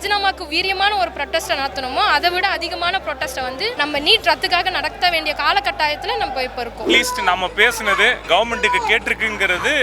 ராஜினாமாக்கு வீரியமான ஒரு ப்ரொட்டஸ்ட்டை நடத்தணுமோ அதை விட அதிகமான ப்ரொட்டஸ்ட்டை வந்து நம்ம நீட் ரத்துக்காக நடத்த வேண்டிய காலகட்டாயத்தில் நம்ம இப்போ இருக்கோம். அட்லீஸ்ட் நம்ம பேசுனது கவர்மெண்ட்டுக்கு கேட்டிருக்குங்கிறது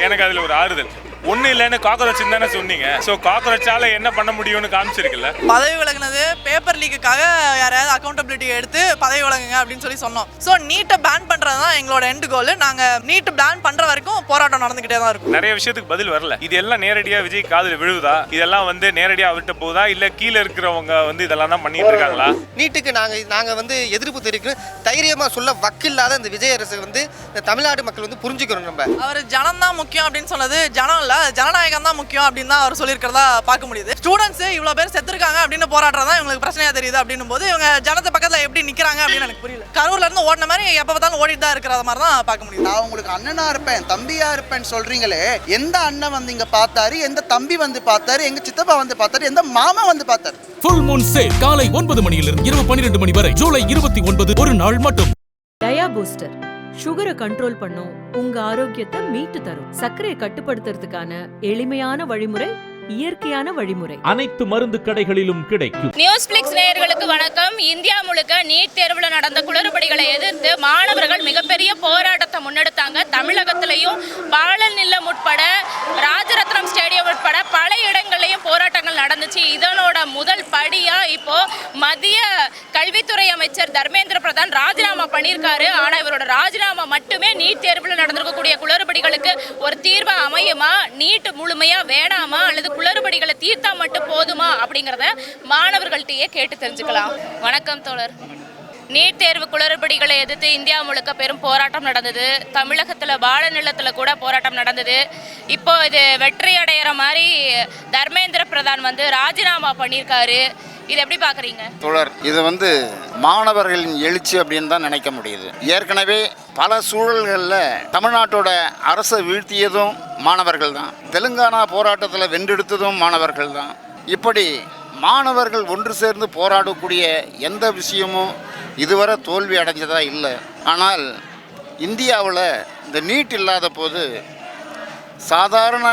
எனக்கு அதில் ஒரு ஆறுதல். ஒன்றும் இல்லைன்னு காக்ரோச் தானே சொன்னீங்க. ஸோ காக்ரோச்சால என்ன பண்ண முடியும்னு காமிச்சிருக்குல்ல. பதவி விலகுனது பேப்பர் லீக்குக்காக யாராவது அக்கௌண்டபிலிட்டி எடுத்து பதவி விலகுங்க அப்படின்னு சொல்லி சொன்னோம். ஸோ நீட்டை பேன் பண்ணுறது தான் எங்களோட எண்டு கோல். நாங்கள் நீட் பேன் பண்ணுற வரைக்கும் போராட்டம் நடந்துக்கிட்டே தான் இருக்கும். நிறைய விஷயத்துக்கு பதில் வரல. இது எல்லாம் நேரடியாக விஜய் காதில் விழுவுதா? இதெல்லாம் வந்து நேரடியாக விட்டு போகுதா? இல்லை கீழே இருக்கிறவங்க வந்து இதெல்லாம் தான் பண்ணிட்டு இருக்காங்களா? நீட்டுக்கு நாங்கள் வந்து எதிர்ப்பு தெரிவிக்கிறோம். தைரியமாக சொல்ல வக்கில்லாத இந்த விஜய் அரசு வந்து இந்த தமிழ்நாடு மக்கள் வந்து புரிஞ்சுக்கிறோம். நம்ம அவர் ஜனம் தான் முக்கியம் அப்படின்னு சொன்னது ஜனம் இல்லை, ஜனநாயகம் தான் முக்கியம் அப்படின்னு தான் அவர் சொல்லியிருக்கிறதா பார்க்க முடியுது. ஸ்டூடெண்ட்ஸ் இவ்வளோ பேர் செத்துருக்காங்க அப்படின்னு போராட்டம் தான் இவங்களுக்கு பிரச்சனையாக தெரியுது அப்படின்னும் போது இவங்க ஜனத்தை பக்கத்தில் எப்படி நிற்கிறாங்க அப்படின்னு எனக்கு புரியல. கரூர்ல இருந்து ஓடின மாதிரி எப்போ பார்த்தாலும் ஓடிட்டு தான் இருக்கிற மாதிரி தான் பார்க்க முடியுது. நான் உங்களுக்கு அண்ணனா இருப்பேன் தம்பியா இருப்பேன்னு சொல்றீங்களே, எந்த அண்ணன் வந்து இங்க பார்த்தாரு, எந்த தம்பி வந்து பார்த்தாரு, எங்க சித்தப்பா வந்து பார்த்தாரு, எந்த மாமா வந்து பார்த்தாரு? ஃபுல் மூன் சேல் காலை 9 மணியிலிருந்து இரவு 12 மணி வரை ஜூலை 29 ஒரு நாள் மட்டும். டயா பூஸ்டர் சுகரை கண்ட்ரோல் பண்ணும், உங்க ஆரோக்கியத்தை மீட்டு தரும். சர்க்கரையை கட்டுப்படுத்துறதுக்கான எளிமையான வழிமுறை, இயற்கையான வழிமுறை. அனைத்து மருந்து கடைகளிலும் கிடைக்கும். நியூஸ்பிளிக்ஸ் நேயர்களுக்கு வணக்கம். இந்தியா முழுக்க நீட் தேர்வில் நடந்த குளறுபடிகளை எதிர்த்து மாணவர்கள் மிகப்பெரிய போராட்டத்தை முன்னெடுத்தாங்க. தமிழகத்திலையும் பாலன் நிலம் உட்பட ராஜரத்னம் ஸ்டேடியம் உட்பட பல இடங்கள்லையும் போராட்டங்கள் நடந்துச்சு. இதனோட முதல் படியா இப்போ மத்திய கல்வித்துறை அமைச்சர் தர்மேந்திர பிரதான் ராஜினாமா பண்ணியிருக்காரு. ஆனால் இவரோட ராஜினாமா மட்டுமே நீட் தேர்வில் நடந்திருக்கக்கூடிய குளறுபடிகளுக்கு ஒரு தீர்வா அமையுமா, நீட் முழுமையா வேணாமா, அல்லது குளறுபடிகளை தீர்த்தா மட்டும் போதுமா அப்படிங்கிறத மாணவர்கள்ட்டையே கேட்டு தெரிஞ்சுக்கலாம். வணக்கம் தோழர். நீட் தேர்வு குளறுபடிகளை எதிர்த்து இந்தியா முழுக்க பெரும் போராட்டம் நடந்தது. தமிழகத்தில் பாலநிலத்தில் கூட போராட்டம் நடந்தது. இப்போ இது வெற்றி அடைகிற மாதிரி தர்மேந்திர பிரதான் வந்து ராஜினாமா பண்ணியிருக்காரு. இது எப்படி பார்க்குறீங்க தோழர்? இது வந்து மாணவர்களின் எழுச்சி அப்படின்னு தான் நினைக்க முடியுது. ஏற்கனவே பல சூழல்களில் தமிழ்நாட்டோட அரசை வீழ்த்தியதும் மாணவர்கள் தான், தெலுங்கானா போராட்டத்தில் வென்றெடுத்ததும் மாணவர்கள் தான். இப்படி மாணவர்கள் ஒன்று சேர்ந்து போராடக்கூடிய எந்த விஷயமும் இதுவரை தோல்வி அடைஞ்சதா இல்லை. ஆனால் இந்தியாவில் இந்த நீட் இல்லாத போது சாதாரண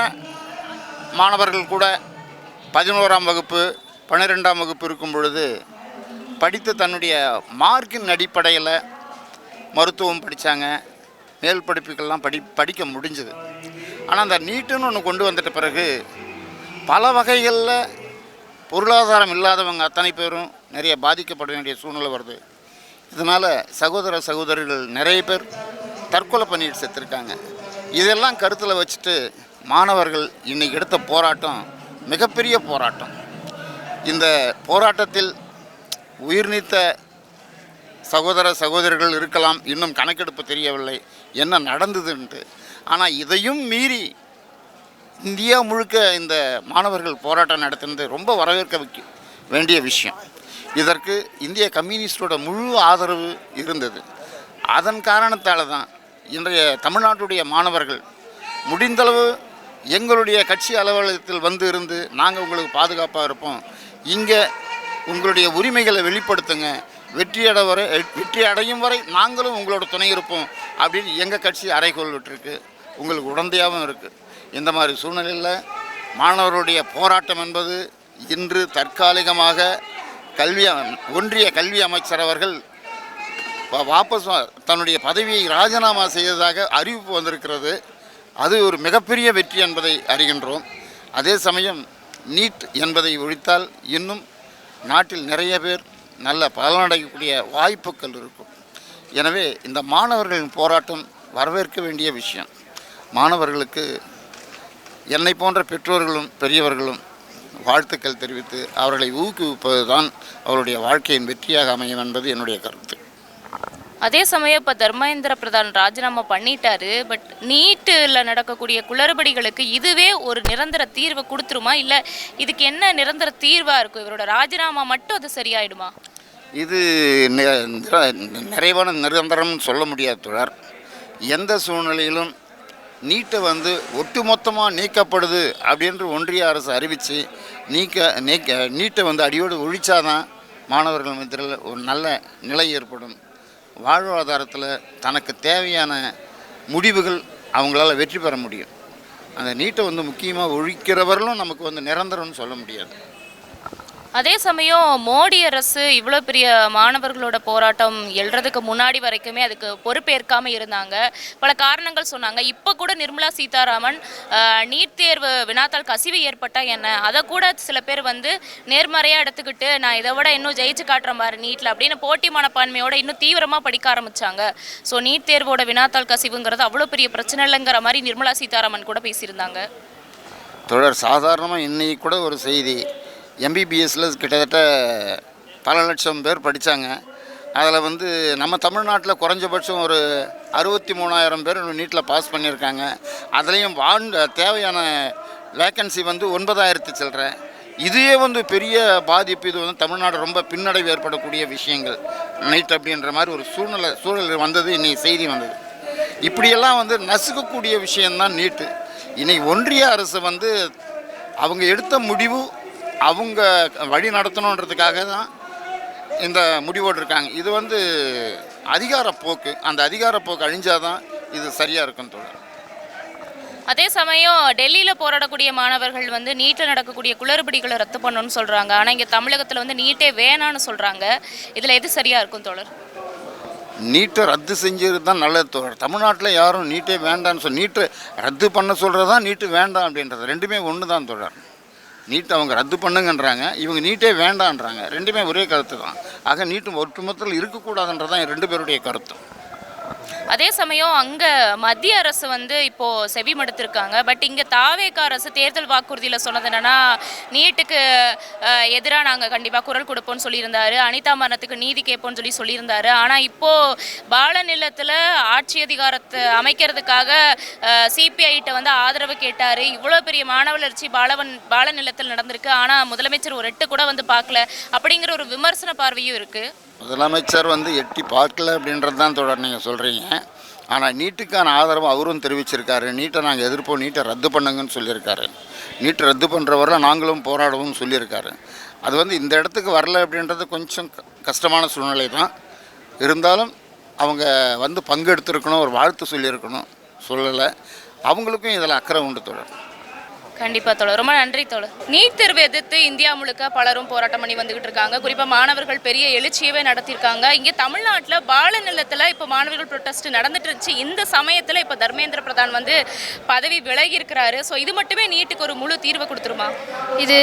மாணவர்கள் கூட 11ஆம் வகுப்பு 12ஆம் வகுப்பு இருக்கும் பொழுது படித்து தன்னுடைய மார்க்கின் அடிப்படையில் மருத்துவம் படித்தாங்க, மேல் படிப்புக்கெல்லாம் படிக்க முடிஞ்சுது. ஆனால் அந்த நீட்டுன்னு ஒன்று கொண்டு வந்துட்ட பிறகு பல வகைகளில் பொருளாதாரம் இல்லாதவங்க அத்தனை பேரும் நிறைய பாதிக்கப்பட வேண்டிய சூழ்நிலை வருது. இதனால் சகோதர சகோதரிகள் நிறைய பேர் தற்கொலை பண்ணிட்டு செத்துருக்காங்க. இதெல்லாம் கருத்தில் வச்சுட்டு மாணவர்கள் இன்றைக்கி எடுத்த போராட்டம் மிகப்பெரிய போராட்டம். இந்த போராட்டத்தில் உயிர் நீத்த சகோதர சகோதரிகள் இருக்கலாம், இன்னும் கணக்கெடுப்பு தெரியவில்லை என்ன நடந்ததுன்ட்டு. ஆனால் இதையும் மீறி இந்தியா முழுக்க இந்த மாணவர்கள் போராட்டம் நடத்தினது ரொம்ப வரவேற்க வேண்டிய விஷயம். இதற்கு இந்திய கம்யூனிஸ்டோட முழு ஆதரவு இருந்தது. அதன் காரணத்தால் தான் இன்றைய தமிழ்நாட்டுடைய மாணவர்கள் முடிந்தளவு எங்களுடைய கட்சி அலுவலகத்தில் வந்து இருந்து நாங்கள் உங்களுக்கு பாதுகாப்பாக இருப்போம், இங்கே உங்களுடைய உரிமைகளை வெளிப்படுத்துங்க, வெற்றி அடையும் வரை நாங்களும் உங்களோட துணை இருப்போம் அப்படின்னு எங்கள் கட்சி அறைகோள் விட்டுருக்கு, உங்களுக்கு உடந்தையாகவும் இருக்குது. இந்த மாதிரி சூழ்நிலையில் மாணவர்களுடைய போராட்டம் என்பது இன்று தற்காலிகமாக ஒன்றிய கல்வி அமைச்சர் அவர்கள் வாபஸ் தன்னுடைய பதவியை ராஜினாமா செய்ததாக அறிவிப்பு வந்திருக்கிறது. அது ஒரு மிகப்பெரிய வெற்றி என்பதை அறிகின்றோம். அதே சமயம் நீட் என்பதை ஒழித்தால் இன்னும் நாட்டில் நிறைய பேர் நல்ல பலனடையக்கூடிய வாய்ப்புகள் இருக்கும். எனவே இந்த மாணவர்களின் போராட்டம் வரவேற்க வேண்டிய விஷயம். மாணவர்களுக்கு என்னை போன்ற பெற்றோர்களும் பெரியவர்களும் வாழ்த்துக்கள் தெரிவித்து அவர்களை ஊக்குவிப்பது தான் அவருடைய வாழ்க்கையின் வெற்றியாக அமையும் என்பது என்னுடைய கருத்து. அதே சமயம் இப்போ தர்மேந்திர பிரதான் ராஜினாமா பண்ணிட்டாரு. பட் நீட்டில் நடக்கக்கூடிய குளறுபடிகளுக்கு இதுவே ஒரு நிரந்தர தீர்வை கொடுத்துருமா, இல்லை இதுக்கு என்ன நிரந்தர தீர்வாக இருக்கும்? இவரோட ராஜினாமா மட்டும் அது சரியாயிடுமா? இது நிறைவான நிரந்தரம்னு சொல்ல முடியாது தொடர். எந்த சூழ்நிலையிலும் நீட்டை வந்து ஒட்டுமொத்தமாக நீக்கப்படுது அப்படின்ற ஒன்றிய அரசு அறிவித்து நீட்டை வந்து அடியோடு ஒழிச்சாதான் மாணவர்கள் மத்தியில் ஒரு நல்ல நிலை ஏற்படும். வாழ்வாதாரத்தில் தனக்கு தேவையான முடிவுகள் அவங்களால வெற்றி பெற முடியும். அந்த நீட்டை வந்து முக்கியமாக ஒழிக்கிறவர்களும் நமக்கு வந்து நிரந்தரம்னு சொல்ல முடியாது. அதே சமயம் மோடி அரசு இவ்வளோ பெரிய மாணவர்களோட போராட்டம் எழுறதுக்கு முன்னாடி வரைக்குமே அதுக்கு பொறுப்பேற்காமல் இருந்தாங்க. பல காரணங்கள் சொன்னாங்க. இப்போ கூட நிர்மலா சீதாராமன் நீட் தேர்வு வினாத்தாள் கசிவு ஏற்பட்டால் என்ன, அதை கூட சில பேர் வந்து நேர்மறையாக எடுத்துக்கிட்டு நான் இதை விட இன்னும் ஜெயிச்சு காட்டுற மாதிரி நீட்டில் அப்படின்னு போட்டி மனப்பான்மையோட இன்னும் தீவிரமாக படிக்க ஆரம்பித்தாங்க. ஸோ நீட் தேர்வோட வினாத்தாள் கசிவுங்கிறது அவ்வளோ பெரிய பிரச்சனை இல்லைங்கிற மாதிரி நிர்மலா சீதாராமன் கூட பேசியிருந்தாங்க. தொடர் சாதாரணமாக இன்னைக்கு கூட ஒரு செய்தி, எம்பிபிஎஸ்ல கிட்டத்தட்ட பல லட்சம் பேர் படித்தாங்க. அதில் வந்து நம்ம தமிழ்நாட்டில் குறைஞ்சபட்சம் ஒரு 63,000 பேர் நீட்டில் பாஸ் பண்ணியிருக்காங்க. அதுலேயும் தேவையான வேக்கன்சி வந்து 9,000 சில்லற. இதுவே வந்து பெரிய பாதிப்பு. இது வந்து தமிழ்நாடு ரொம்ப பின்னடைவு ஏற்படக்கூடிய விஷயங்கள் நீட் அப்படின்ற மாதிரி ஒரு சூழல் வந்தது. இன்றைக்கி செய்தி வந்தது. இப்படியெல்லாம் வந்து நசுக்கக்கூடிய விஷயந்தான் நீட்டு. இன்றைக்கி ஒன்றிய அரசு வந்து அவங்க எடுத்த முடிவு அவங்க வழி நடத்தணுன்றதுக்காக தான் இந்த முடிவோடு இருக்காங்க. இது வந்து அதிகாரப்போக்கு. அந்த அதிகாரப்போக்கு அழிஞ்சாதான் இது சரியாக இருக்கும் தோழர். அதே சமயம் டெல்லியில் போராடக்கூடிய மாணவர்கள் வந்து நீட்டில் நடக்கக்கூடிய குளறுபடிகளை ரத்து பண்ணணும்னு சொல்கிறாங்க. ஆனால் இங்கே தமிழகத்தில் வந்து நீட்டே வேணான்னு சொல்கிறாங்க. இதில் எது சரியாக இருக்கும் தோழர்? நீட்டை ரத்து செஞ்சது தான் நல்லது தோழர். தமிழ்நாட்டில் யாரும் நீட்டே வேண்டான்னு நீட்டை ரத்து பண்ண சொல்கிறது தான் நீட்டு வேண்டாம் அப்படின்றது. ரெண்டுமே ஒன்று தான் தோழர். நீட்டை அவங்க ரத்து பண்ணுங்கன்றாங்க, இவங்க நீட்டே வேண்டான்றாங்க. ரெண்டுமே ஒரே கருத்து தான். ஆக நீட்டு ஒட்டுமொத்தத்தில் இருக்கக்கூடாதுன்றதான் 2 பேருடைய கருத்து. அதே சமயம் அங்கே மத்திய அரசு வந்து இப்போது செவிமடுத்திருக்காங்க. பட் இங்கே தாவேக அரசு தேர்தல் வாக்குறுதியில் சொன்னது என்னென்னா நீட்டுக்கு எதிராக நாங்கள் கண்டிப்பாக குரல் கொடுப்போம்னு சொல்லியிருந்தாரு. அனிதா மரணத்துக்கு நீதி கேட்போம்னு சொல்லியிருந்தாரு. ஆனால் இப்போது பாலநிலத்தில் ஆட்சி அதிகாரத்தை அமைக்கிறதுக்காக சிபிஐட்ட வந்து ஆதரவு கேட்டார். இவ்வளோ பெரிய மாணவளர்ச்சி பாலநிலத்தில் நடந்திருக்கு. ஆனால் முதலமைச்சர் ஒரு எட்டு கூட வந்து பார்க்கல அப்படிங்கிற ஒரு விமர்சன பார்வையும் இருக்குது. முதலமைச்சர் வந்து எட்டி பார்க்கல அப்படின்றது தான் தொடர் நீங்கள் சொல்கிறீங்க. ஆனால் நீட்டுக்கான ஆதரவு அவரும் தெரிவிச்சிருக்காரு. நீட்டை நாங்கள் எதிர்ப்போம், நீட்டை ரத்து பண்ணுங்கன்னு சொல்லியிருக்காரு. நீட்டை ரத்து பண்ணுறவரை நாங்களும் போராடுவோம்னு சொல்லியிருக்காரு. அது வந்து இந்த இடத்துக்கு வரல அப்படின்றது கொஞ்சம் கஷ்டமான சூழ்நிலை தான். இருந்தாலும் அவங்க வந்து பங்கெடுத்துருக்கணும், ஒரு வாழ்த்து சொல்லியிருக்கணும், சொல்லலை. அவங்களுக்கும் இதில் அக்கறை உண்டு தொடர். கண்டிப்பாக தோழர், ரொம்ப நன்றி தோழர். நீட் தேர்வை எதிர்த்து இந்தியா முழுக்க பலரும் போராட்டம் பண்ணி வந்துகிட்டு இருக்காங்க. குறிப்பாக மாணவர்கள் பெரிய எழுச்சியவே நடத்தியிருக்காங்க. இங்கே தமிழ்நாட்டில் பாலநிலத்தில் இப்போ மாணவர்கள் ப்ரொட்டஸ்ட் நடந்துட்டு இருந்துச்சு. இந்த சமயத்தில் இப்போ தர்மேந்திர பிரதான் வந்து பதவி விலகி இருக்கிறாரு. ஸோ இது மட்டுமே நீட்டுக்கு ஒரு முழு தீர்வை கொடுத்துருமா? இது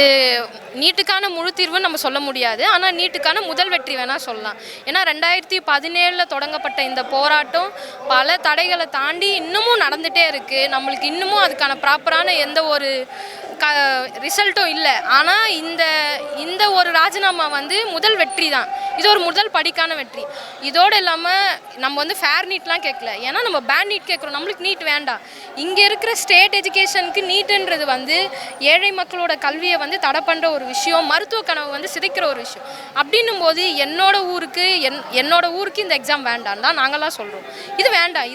நீட்டுக்கான முழு தீர்வுன்னு நம்ம சொல்ல முடியாது. ஆனால் நீட்டுக்கான முதல் வெற்றி வேணால் சொல்லலாம். ஏன்னா 2017 தொடங்கப்பட்ட இந்த போராட்டம் பல தடைகளை தாண்டி இன்னமும் நடந்துகிட்டே இருக்குது. நம்மளுக்கு இன்னமும் அதுக்கான ப்ராப்பரான எந்த ஒரு ரிசல்ட்டும் இல்லை. ஆனால் இந்த ஒரு ராஜினாமா வந்து முதல் வெற்றி தான். இது ஒரு முதல் படிக்கான வெற்றி. இதோடு இல்லாமல் நம்ம வந்து ஃபேர் நீட்லாம் கேட்கல. ஏன்னா நம்ம பேன் நீட் கேட்குறோம். நம்மளுக்கு நீட் வேண்டாம். இங்கே இருக்கிற ஸ்டேட் எஜுகேஷனுக்கு நீட்டுன்றது வந்து ஏழை மக்களோட கல்வியை வந்து தடை பண்ணுற ஒரு விஷயம், மருத்துவ கனவு வந்து சிதைக்கிற ஒரு விஷயம். அப்படின்னும் போது என்னோட ஊருக்கு இந்த எக்ஸாம் வேண்டாம் தான் நாங்களாம் சொல்கிறோம். இது வேண்டாம்.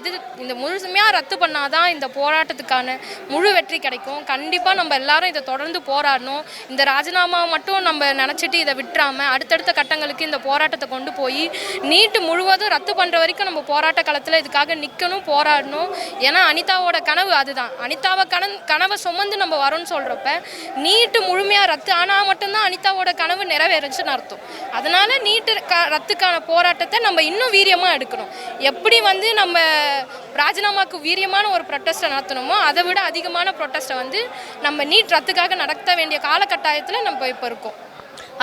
இந்த முழுமையாக ரத்து பண்ணாதான் இந்த போராட்டத்துக்கான முழு வெற்றி கிடைக்கும். கண்டிப்பாக நம்ம எல்லாரும் இதை தொடர்ந்து போராடணும். இந்த ராஜினாமா மட்டும் நம்ம நினச்சிட்டு இதை விட்டுறாமல் அடுத்தடுத்த கட்டங்களுக்கு இந்த போராட்டத்தை கொண்டு போய் நீட்டு முழுவதும் ரத்து பண்ணுற வரைக்கும் நம்ம போராட்ட களத்தில் இதுக்காக நிற்கணும், போராடணும். ஏன்னா அனிதாவோட கனவு அதுதான். அனிதாவை கனவை சுமந்து நம்ம வரோன்னு சொல்கிறப்ப நீட்டு முழுமையாக ரத்து ஆனால் மட்டும்தான் அனிதாவோட கனவு நிறைவேறுச்சுன்னு அர்த்தம். அதனால் நீட்டு ரத்துக்கான போராட்டத்தை நம்ம இன்னும் வீரியமாக எடுக்கணும். எப்படி வந்து நம்ம ராஜினாமாவுக்கு வீரியமான ஒரு ப்ரொட்டஸ்ட்டை நடத்தணுமோ அதை விட அதிகமான ப்ரொட்டஸ்ட்டை வந்து நம்ம நீட் ரத்துக்காக நடத்த வேண்டிய காலகட்டாயத்தில் நம்ம இப்போ இருக்கோம்.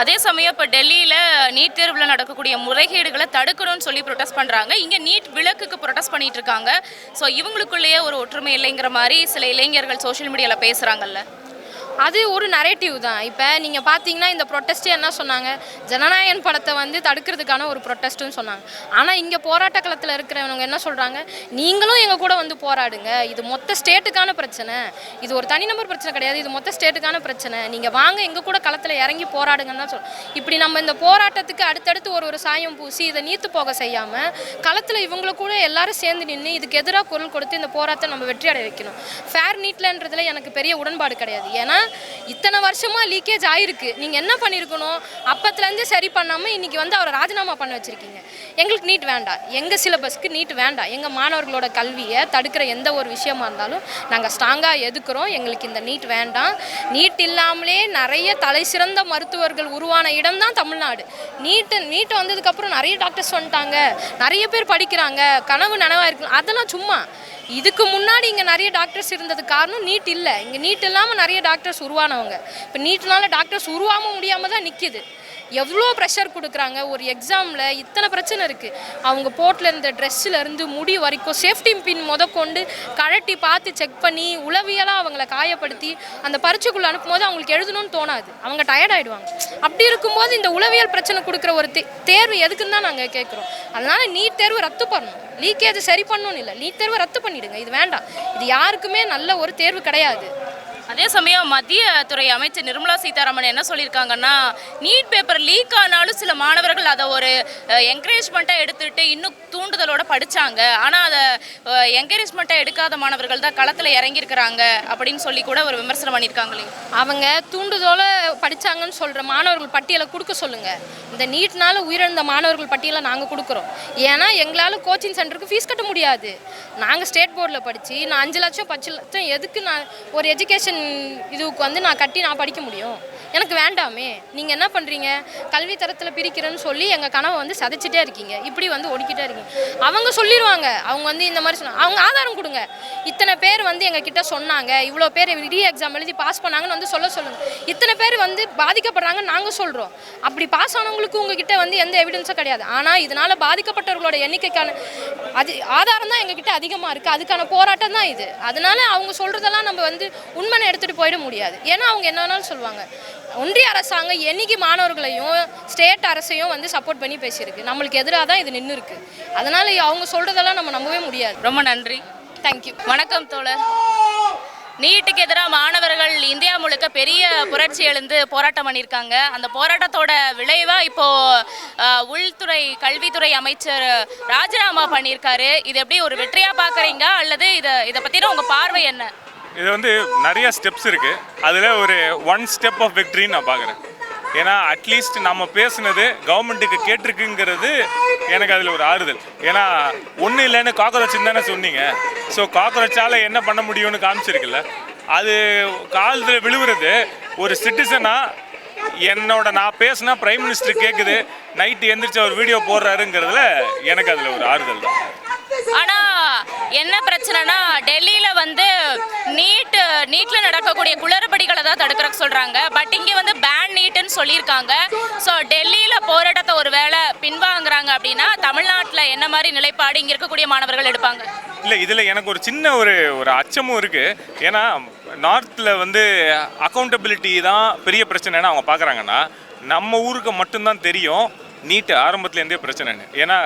அதே சமயம் இப்போ டெல்லியில் நீட் தேர்வில் நடக்கக்கூடிய முறைகேடுகளை தடுக்கணும்னு சொல்லி ப்ரொட்டஸ்ட் பண்ணுறாங்க. இங்கே நீட் விலக்குக்கு ப்ரொட்டஸ்ட் பண்ணிட்டு இருக்காங்க. ஸோ இவங்களுக்குள்ளேயே ஒரு ஒற்றுமை இல்லைங்கிற மாதிரி சில இளைஞர்கள் சோஷியல் மீடியாவில் பேசுகிறாங்கல்ல. அது ஒரு நரேட்டிவ் தான். இப்போ நீங்கள் பார்த்தீங்கன்னா இந்த ப்ரொட்டஸ்ட்டு என்ன சொன்னாங்க, ஜனநாயகன் படத்தை வந்து தடுக்கிறதுக்கான ஒரு ப்ரொட்டஸ்ட்டுன்னு சொன்னாங்க. ஆனால் இங்கே போராட்ட களத்தில் இருக்கிறவங்க என்ன சொல்கிறாங்க, நீங்களும் எங்கள் கூட வந்து போராடுங்க, இது மொத்த ஸ்டேட்டுக்கான பிரச்சனை, இது ஒரு தனிநபர் பிரச்சனை கிடையாது, இது மொத்த ஸ்டேட்டுக்கான பிரச்சனை, நீங்கள் வாங்க எங்கள் கூட களத்தில் இறங்கி போராடுங்கன்னு தான் சொல்கிறோம். இப்படி நம்ம இந்த போராட்டத்துக்கு அடுத்தடுத்து ஒரு சாயம் பூசி இதை நீத்து போக செய்யாமல் களத்தில் இவங்களை கூட எல்லாரும் சேர்ந்து நின்று இதுக்கு எதிராக குரல் கொடுத்து இந்த போராட்டத்தை நம்ம வெற்றி அடைய வைக்கணும். ஃபேர் நீட்லன்றதுல எனக்கு பெரிய உடன்பாடு கிடையாது. ஏன்னா இத்தனை வருஷமாக லீக்கேஜ் ஆகிருக்கு. நீங்கள் என்ன பண்ணியிருக்கணும்? அப்பத்துலேருந்து சரி பண்ணாமல் இன்றைக்கி வந்து அவரை ராஜினாமா பண்ண வச்சுருக்கீங்க. எங்களுக்கு நீட் வேண்டாம், எங்கள் சிலபஸ்க்கு நீட் வேண்டாம், எங்கள் மாணவர்களோட கல்வியை தடுக்கிற எந்த ஒரு விஷயமா இருந்தாலும் நாங்கள் ஸ்ட்ராங்காக எதுக்குறோம். எங்களுக்கு இந்த நீட் வேண்டாம். நீட் இல்லாமலே நிறைய தலை சிறந்த மருத்துவர்கள் உருவான இடம் தான் தமிழ்நாடு. நீட்டு வந்ததுக்கப்புறம் நிறைய டாக்டர்ஸ் வந்துட்டாங்க, நிறைய பேர் படிக்கிறாங்க, கனவு நனவாக இருக்கு. அதெல்லாம் சும்மா. இதுக்கு முன்னாடி இங்கே நிறைய டாக்டர்ஸ் இருந்ததுக்கு காரணம் நீட் இல்லை. இங்கே நீட் இல்லாமல் நிறைய டாக்டர்ஸ் உருவானவங்க. இப்போ நீட்னால டாக்டர்ஸ் உருவாம முடியாமல் தான் நிற்கிது. எவ்வளோ ப்ரெஷர் கொடுக்குறாங்க. ஒரு எக்ஸாமில் இத்தனை பிரச்சனை இருக்குது. அவங்க போட்டில் இருந்த ட்ரெஸ்ஸிலேருந்து முடி வரைக்கும் சேஃப்டி பின் முதற்கொண்டு கழட்டி பார்த்து செக் பண்ணி உளவியலாக அவங்கள காயப்படுத்தி அந்த பரீட்சைக்குள்ளே அனுப்பும்போது அவங்களுக்கு எழுதணும்னு தோணாது, அவங்க டயர்ட் ஆகிடுவாங்க. அப்படி இருக்கும்போது இந்த உளவியல் பிரச்சனை கொடுக்குற ஒரு தேர்வு எதுக்குன்னு தான் நாங்கள் கேட்குறோம். அதனால் நீட் தேர்வு ரத்து பண்ணணும். லீக்கேஜ் சரி பண்ணணும்னு இல்லை, நீட் தேர்வு ரத்து பண்ணிவிடுங்க. இது வேண்டாம். இது யாருக்குமே நல்ல ஒரு தேர்வு கிடையாது. அதே சமயம் மத்திய துறை அமைச்சர் நிர்மலா சீதாராமன் என்ன சொல்லியிருக்காங்கன்னா, நீட் பேப்பர் லீக் ஆனாலும் சில மாணவர்கள் அதை ஒரு என்கரேஜ்மெண்ட்டாக எடுத்துகிட்டு இன்னும் தூண்டுதலோட படித்தாங்க. ஆனால் அதை என்கரேஜ்மெண்ட்டாக எடுக்காத மாணவர்கள் தான் களத்தில் இறங்கியிருக்கிறாங்க அப்படின்னு சொல்லி கூட ஒரு விமர்சனம் பண்ணியிருக்காங்களே. அவங்க தூண்டுதோட படித்தாங்கன்னு சொல்கிற மாணவர்கள் பட்டியலை கொடுக்க சொல்லுங்கள். இந்த நீட்னால உயிரிழந்த மாணவர்கள் பட்டியலை நாங்கள் கொடுக்குறோம். ஏன்னா எங்களால் கோச்சிங் சென்டருக்கு ஃபீஸ் கட்ட முடியாது. நாங்கள் ஸ்டேட் போர்டில் படித்து நான் 5 லட்சம் 10 லட்சம் எதுக்கு நான் ஒரு எஜுகேஷன் இதுக்கு வந்து நான் கட்டி நான் படிக்க முடியும்? எனக்கு வேண்டாமே. நீங்கள் என்ன பண்ணுறீங்க? கல்வி தரத்தில் பிரிக்கிறேன்னு சொல்லி எங்கள் கனவை வந்து சதைச்சிட்டே இருக்கீங்க. இப்படி வந்து ஒடுக்கிட்டே இருக்கீங்க. அவங்க சொல்லிடுவாங்க. அவங்க வந்து இந்த மாதிரி சொன்னாங்க, அவங்க ஆதாரம் கொடுங்க. இத்தனை பேர் வந்து எங்கள் கிட்ட சொன்னாங்க, இவ்வளோ பேர் ரீ எக்ஸாம் எழுதி பாஸ் பண்ணாங்கன்னு வந்து சொல்லுங்கள். இத்தனை பேர் வந்து பாதிக்கப்படுறாங்கன்னு நாங்கள் சொல்கிறோம். அப்படி பாஸ் ஆனவங்களுக்கு உங்ககிட்ட வந்து எந்த எவிடன்ஸும் கிடையாது. ஆனால் இதனால் பாதிக்கப்பட்டவர்களோட எண்ணிக்கைக்கான ஆதாரம் தான் எங்ககிட்ட அதிகமாக இருக்குது. அதுக்கான போராட்டம் தான் இது. அதனால அவங்க சொல்கிறதெல்லாம் நம்ம வந்து உண்மையை எடுத்துகிட்டு போயிட முடியாது. ஏன்னா அவங்க என்ன வேணாலும் சொல்லுவாங்க. ஒன்றிய அரசாங்கம் என்னைக்கு மாணவர்களையும் ஸ்டேட் அரசையும் வந்து சப்போர்ட் பண்ணி பேசியிருக்கு. நம்மளுக்கு எதிராக தான் இது நின்று இருக்கு. அதனால அவங்க சொல்கிறதெல்லாம் நம்ம நம்பவே முடியாது. ரொம்ப நன்றி. தேங்க்யூ. வணக்கம் தோழர். நீட்டுக்கு எதிராக மாணவர்கள் இந்தியா முழுக்க பெரிய புரட்சி எழுந்து போராட்டம் பண்ணியிருக்காங்க. அந்த போராட்டத்தோட விளைவாக இப்போது உள்துறை கல்வித்துறை அமைச்சர் ராஜினாமா பண்ணியிருக்காரு. இது எப்படி ஒரு வெற்றியாக பார்க்குறீங்க, அல்லது இதை பற்றின உங்கள் பார்வை என்ன? இது வந்து நிறைய ஸ்டெப்ஸ் இருக்குது. அதில் ஒரு 1 ஸ்டெப் ஆஃப் விக்ட்ரின்னு நான் பார்க்குறேன். ஏன்னா அட்லீஸ்ட் நம்ம பேசுனது கவர்மெண்ட்டுக்கு கேட்டிருக்குங்கிறது எனக்கு அதில் ஒரு ஆறுதல். ஏன்னா ஒன்றும் இல்லைன்னு காக்ரோச்சுன்னு தானே சொன்னீங்க. ஸோ காக்ரோச்சால் என்ன பண்ண முடியும்னு காமிச்சிருக்குல்ல. அது காலத்தில் விழுவுறது ஒரு சிட்டிசனாக நான் பேசினா பிரைம் மினிஸ்டர் கேட்குது, நைட்டு எந்திரிச்சு அவர் வீடியோ போடுறாருங்கிறதுல எனக்கு அதில் ஒரு ஆறுதல் தான். ஆனால் என்ன பிரச்சனைனா, டெல்லியில் வந்து நீட்டில் நடக்கக்கூடிய குளறுபடிகளை தான் தடுக்கிறக்கு சொல்கிறாங்க. பட் இங்கே வந்து பேன் நீட்டுன்னு சொல்லியிருக்காங்க. ஸோ டெல்லியில் போராட்டத்தை ஒரு வேளை பின்வாங்குறாங்க அப்படின்னா தமிழ்நாட்டில் என்ன மாதிரி நிலைப்பாடு இங்கே இருக்கக்கூடிய மாணவர்கள் எடுப்பாங்க? இல்லை, இதில் எனக்கு ஒரு சின்ன ஒரு அச்சமும் இருக்குது. ஏன்னா நார்த்தில் வந்து அக்கௌண்டபிலிட்டி தான் பெரிய பிரச்சனைன்னு அவங்க பார்க்குறாங்கன்னா, நம்ம ஊருக்கு மட்டும்தான் தெரியும் நீட்டு ஆரம்பத்துலேருந்தே பிரச்சனைன்னு. ஏன்னா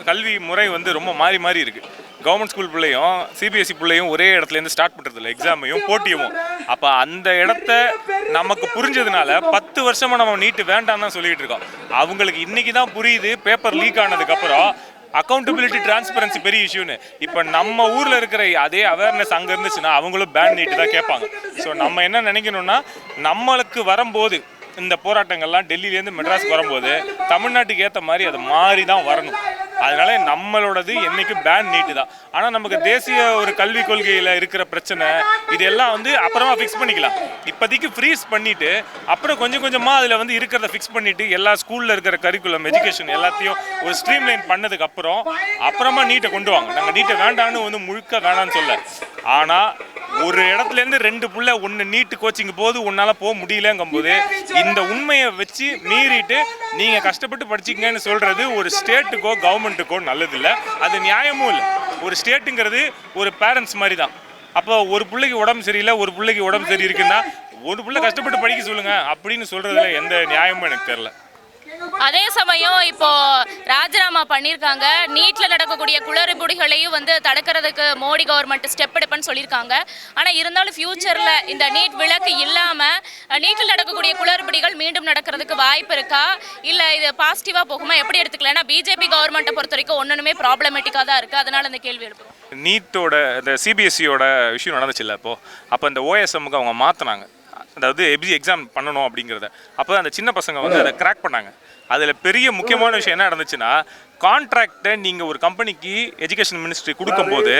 கல்வி முறை வந்து ரொம்ப மாறி இருக்குது. கவர்மெண்ட் ஸ்கூல் பிள்ளையும் சிபிஎஸ்சி பிள்ளையும் ஒரே இடத்துலேருந்து ஸ்டார்ட் பண்ணுறதில்ல, எக்ஸாமையும் போட்டியும். அப்போ அந்த இடத்த நமக்கு புரிஞ்சதுனால 10 வருஷமாக நம்ம நீட்டு வேண்டாம்னு தான் சொல்லிகிட்டு இருக்கோம். அவங்களுக்கு இன்றைக்கி தான் புரியுது, பேப்பர் லீக் ஆனதுக்கப்புறம் அக்கௌண்டபிலிட்டி டிரான்ஸ்பரன்சி பெரிய இஷ்யூன்னு. இப்போ நம்ம ஊரில் இருக்கிற அதே அவேர்னஸ் அங்கே இருந்துச்சுன்னா அவங்களும் பேன் நீட்டு தான் கேட்பாங்க. ஸோ நம்ம என்ன நினைக்கணும்னா, நம்மளுக்கு வரும்போது இந்த போராட்டங்கள்லாம் டெல்லியிலேருந்து மெட்ராஸ்க்கு வரும்போது தமிழ்நாட்டுக்கு ஏற்ற மாதிரி அது மாறி தான் வரணும். அதனால நம்மளோடது என்றைக்கும் பேன் நீட்டு தான். ஆனால் நமக்கு தேசிய ஒரு கல்விக் கொள்கையில் இருக்கிற பிரச்சனை இதெல்லாம் வந்து அப்புறமா ஃபிக்ஸ் பண்ணிக்கலாம். இப்போதைக்கு ஃப்ரீஸ் பண்ணிவிட்டு அப்புறம் கொஞ்சம் கொஞ்சமாக அதில் வந்து இருக்கிறத ஃபிக்ஸ் பண்ணிவிட்டு எல்லா ஸ்கூலில் இருக்கிற கரிக்குலம் எஜுகேஷன் எல்லாத்தையும் ஒரு ஸ்ட்ரீம்லைன் பண்ணதுக்கப்புறம் அப்புறமா நீட்டை கொண்டு வாங்க. நாங்கள் நீட்டை வேண்டான்னு வந்து முழுக்க வேணான்னு சொல்ல. ஆனால் ஒரு இடத்துலேருந்து 2 புள்ள ஒன்று நீட்டு கோச்சிங் போது உன்னால் போக முடியலங்கும்போது இந்த உண்மையை வச்சு மீறிட்டு நீங்கள் கஷ்டப்பட்டு படிச்சிங்கன்னு சொல்கிறது ஒரு ஸ்டேட்டுக்கோ கவர்மெண்ட்டுக்கோ நல்லதில்லை. அது நியாயமும் இல்லை. ஒரு ஸ்டேட்டுங்கிறது ஒரு பேரண்ட்ஸ் மாதிரி தான். அப்போ ஒரு பிள்ளைக்கு உடம்பு சரியில்லை, ஒரு பிள்ளைக்கு உடம்பு சரி இருக்குன்னா ஒரு பிள்ளை கஷ்டப்பட்டு படிக்க சொல்லுங்கள் அப்படின்னு சொல்கிறதுல எந்த நியாயமும் எனக்கு தெரில. அதே சமயம் இப்போ ராஜினாமா பண்ணியிருக்காங்க. நீட்டில் நடக்கக்கூடிய குளறுபடிகளையும் வந்து தடுக்கிறதுக்கு மோடி கவர்மெண்ட் ஸ்டெப் எடுப்பேன்னு சொல்லியிருக்காங்க. ஆனால் இருந்தாலும் ஃபியூச்சரில் இந்த நீட் விலக்கு இல்லாமல் நீட்டில் நடக்கக்கூடிய குளறுபடிகள் மீண்டும் நடக்கிறதுக்கு வாய்ப்பு இருக்கா, இல்லை இது பாசிட்டிவாக போகுமா, எப்படி எடுத்துக்கலாம்? ஏன்னா பிஜேபி கவர்மெண்ட்டை பொறுத்த வரைக்கும் ஒன்றுமே ப்ராப்ளமேட்டிக்காக தான் இருக்குது. அதனால் இந்த கேள்வி எழுப்புறோம். நீட்டோட இந்த சிபிஎஸ்சியோட விஷயம் நடந்துச்சு இல்லை அப்போ இந்த ஓஎஸ்எம்முக்கு அவங்க மாற்றினாங்க. அதாவது எக்ஸாம் பண்ணணும் அப்படிங்கிறத. அப்போ அந்த சின்ன பசங்க வந்து அதை கிராக் பண்ணாங்க. அதில் பெரிய முக்கியமான விஷயம் என்ன நடந்துச்சுன்னா, கான்ட்ராக்டை நீங்கள் ஒரு கம்பெனிக்கு எஜுகேஷன் மினிஸ்ட்ரி கொடுக்கும்போது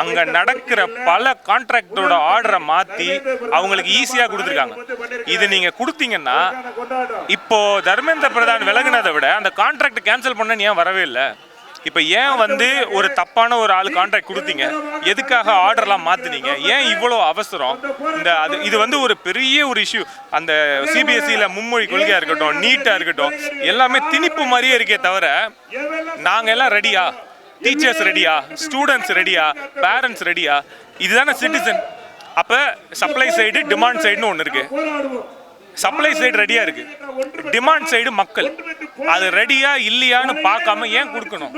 அங்கே நடக்கிற பல கான்ட்ராக்டோட ஆர்டரை மாற்றி அவங்களுக்கு ஈஸியாக கொடுத்துருக்காங்க. இது நீங்கள் கொடுத்தீங்கன்னா, இப்போது தர்மேந்திர பிரதான் விலகுனதை விட அந்த கான்ட்ராக்டை கேன்சல் பண்ண ஏன் வரவே இல்லை? இப்போ ஏன் வந்து ஒரு தப்பான ஒரு ஆள் கான்ட்ராக்ட் கொடுத்தீங்க? எதுக்காக ஆர்டர்லாம் மாற்றினீங்க? ஏன் இவ்வளோ அவசரம்? இது வந்து ஒரு பெரிய ஒரு இஷ்யூ. அந்த சிபிஎஸ்சியில் மும்மொழி கொள்கையாக இருக்கட்டும், நீட்டாக இருக்கட்டும், எல்லாமே திணிப்பு மாதிரியே இருக்கே தவிர, நாங்கள் எல்லாம் ரெடியா, டீச்சர்ஸ் ரெடியா, ஸ்டூடெண்ட்ஸ் ரெடியா, பேரண்ட்ஸ் ரெடியா? இதுதானே சிட்டிசன். அப்போ சப்ளை சைடு டிமாண்ட் சைடுன்னு ஒன்று இருக்குது. சப்ளை சைடு ரெடியாக இருக்குது, டிமாண்ட் சைடு மக்கள். அது ரெடியா இல்லையான்னு பார்க்காம ஏன் கொடுக்கணும்?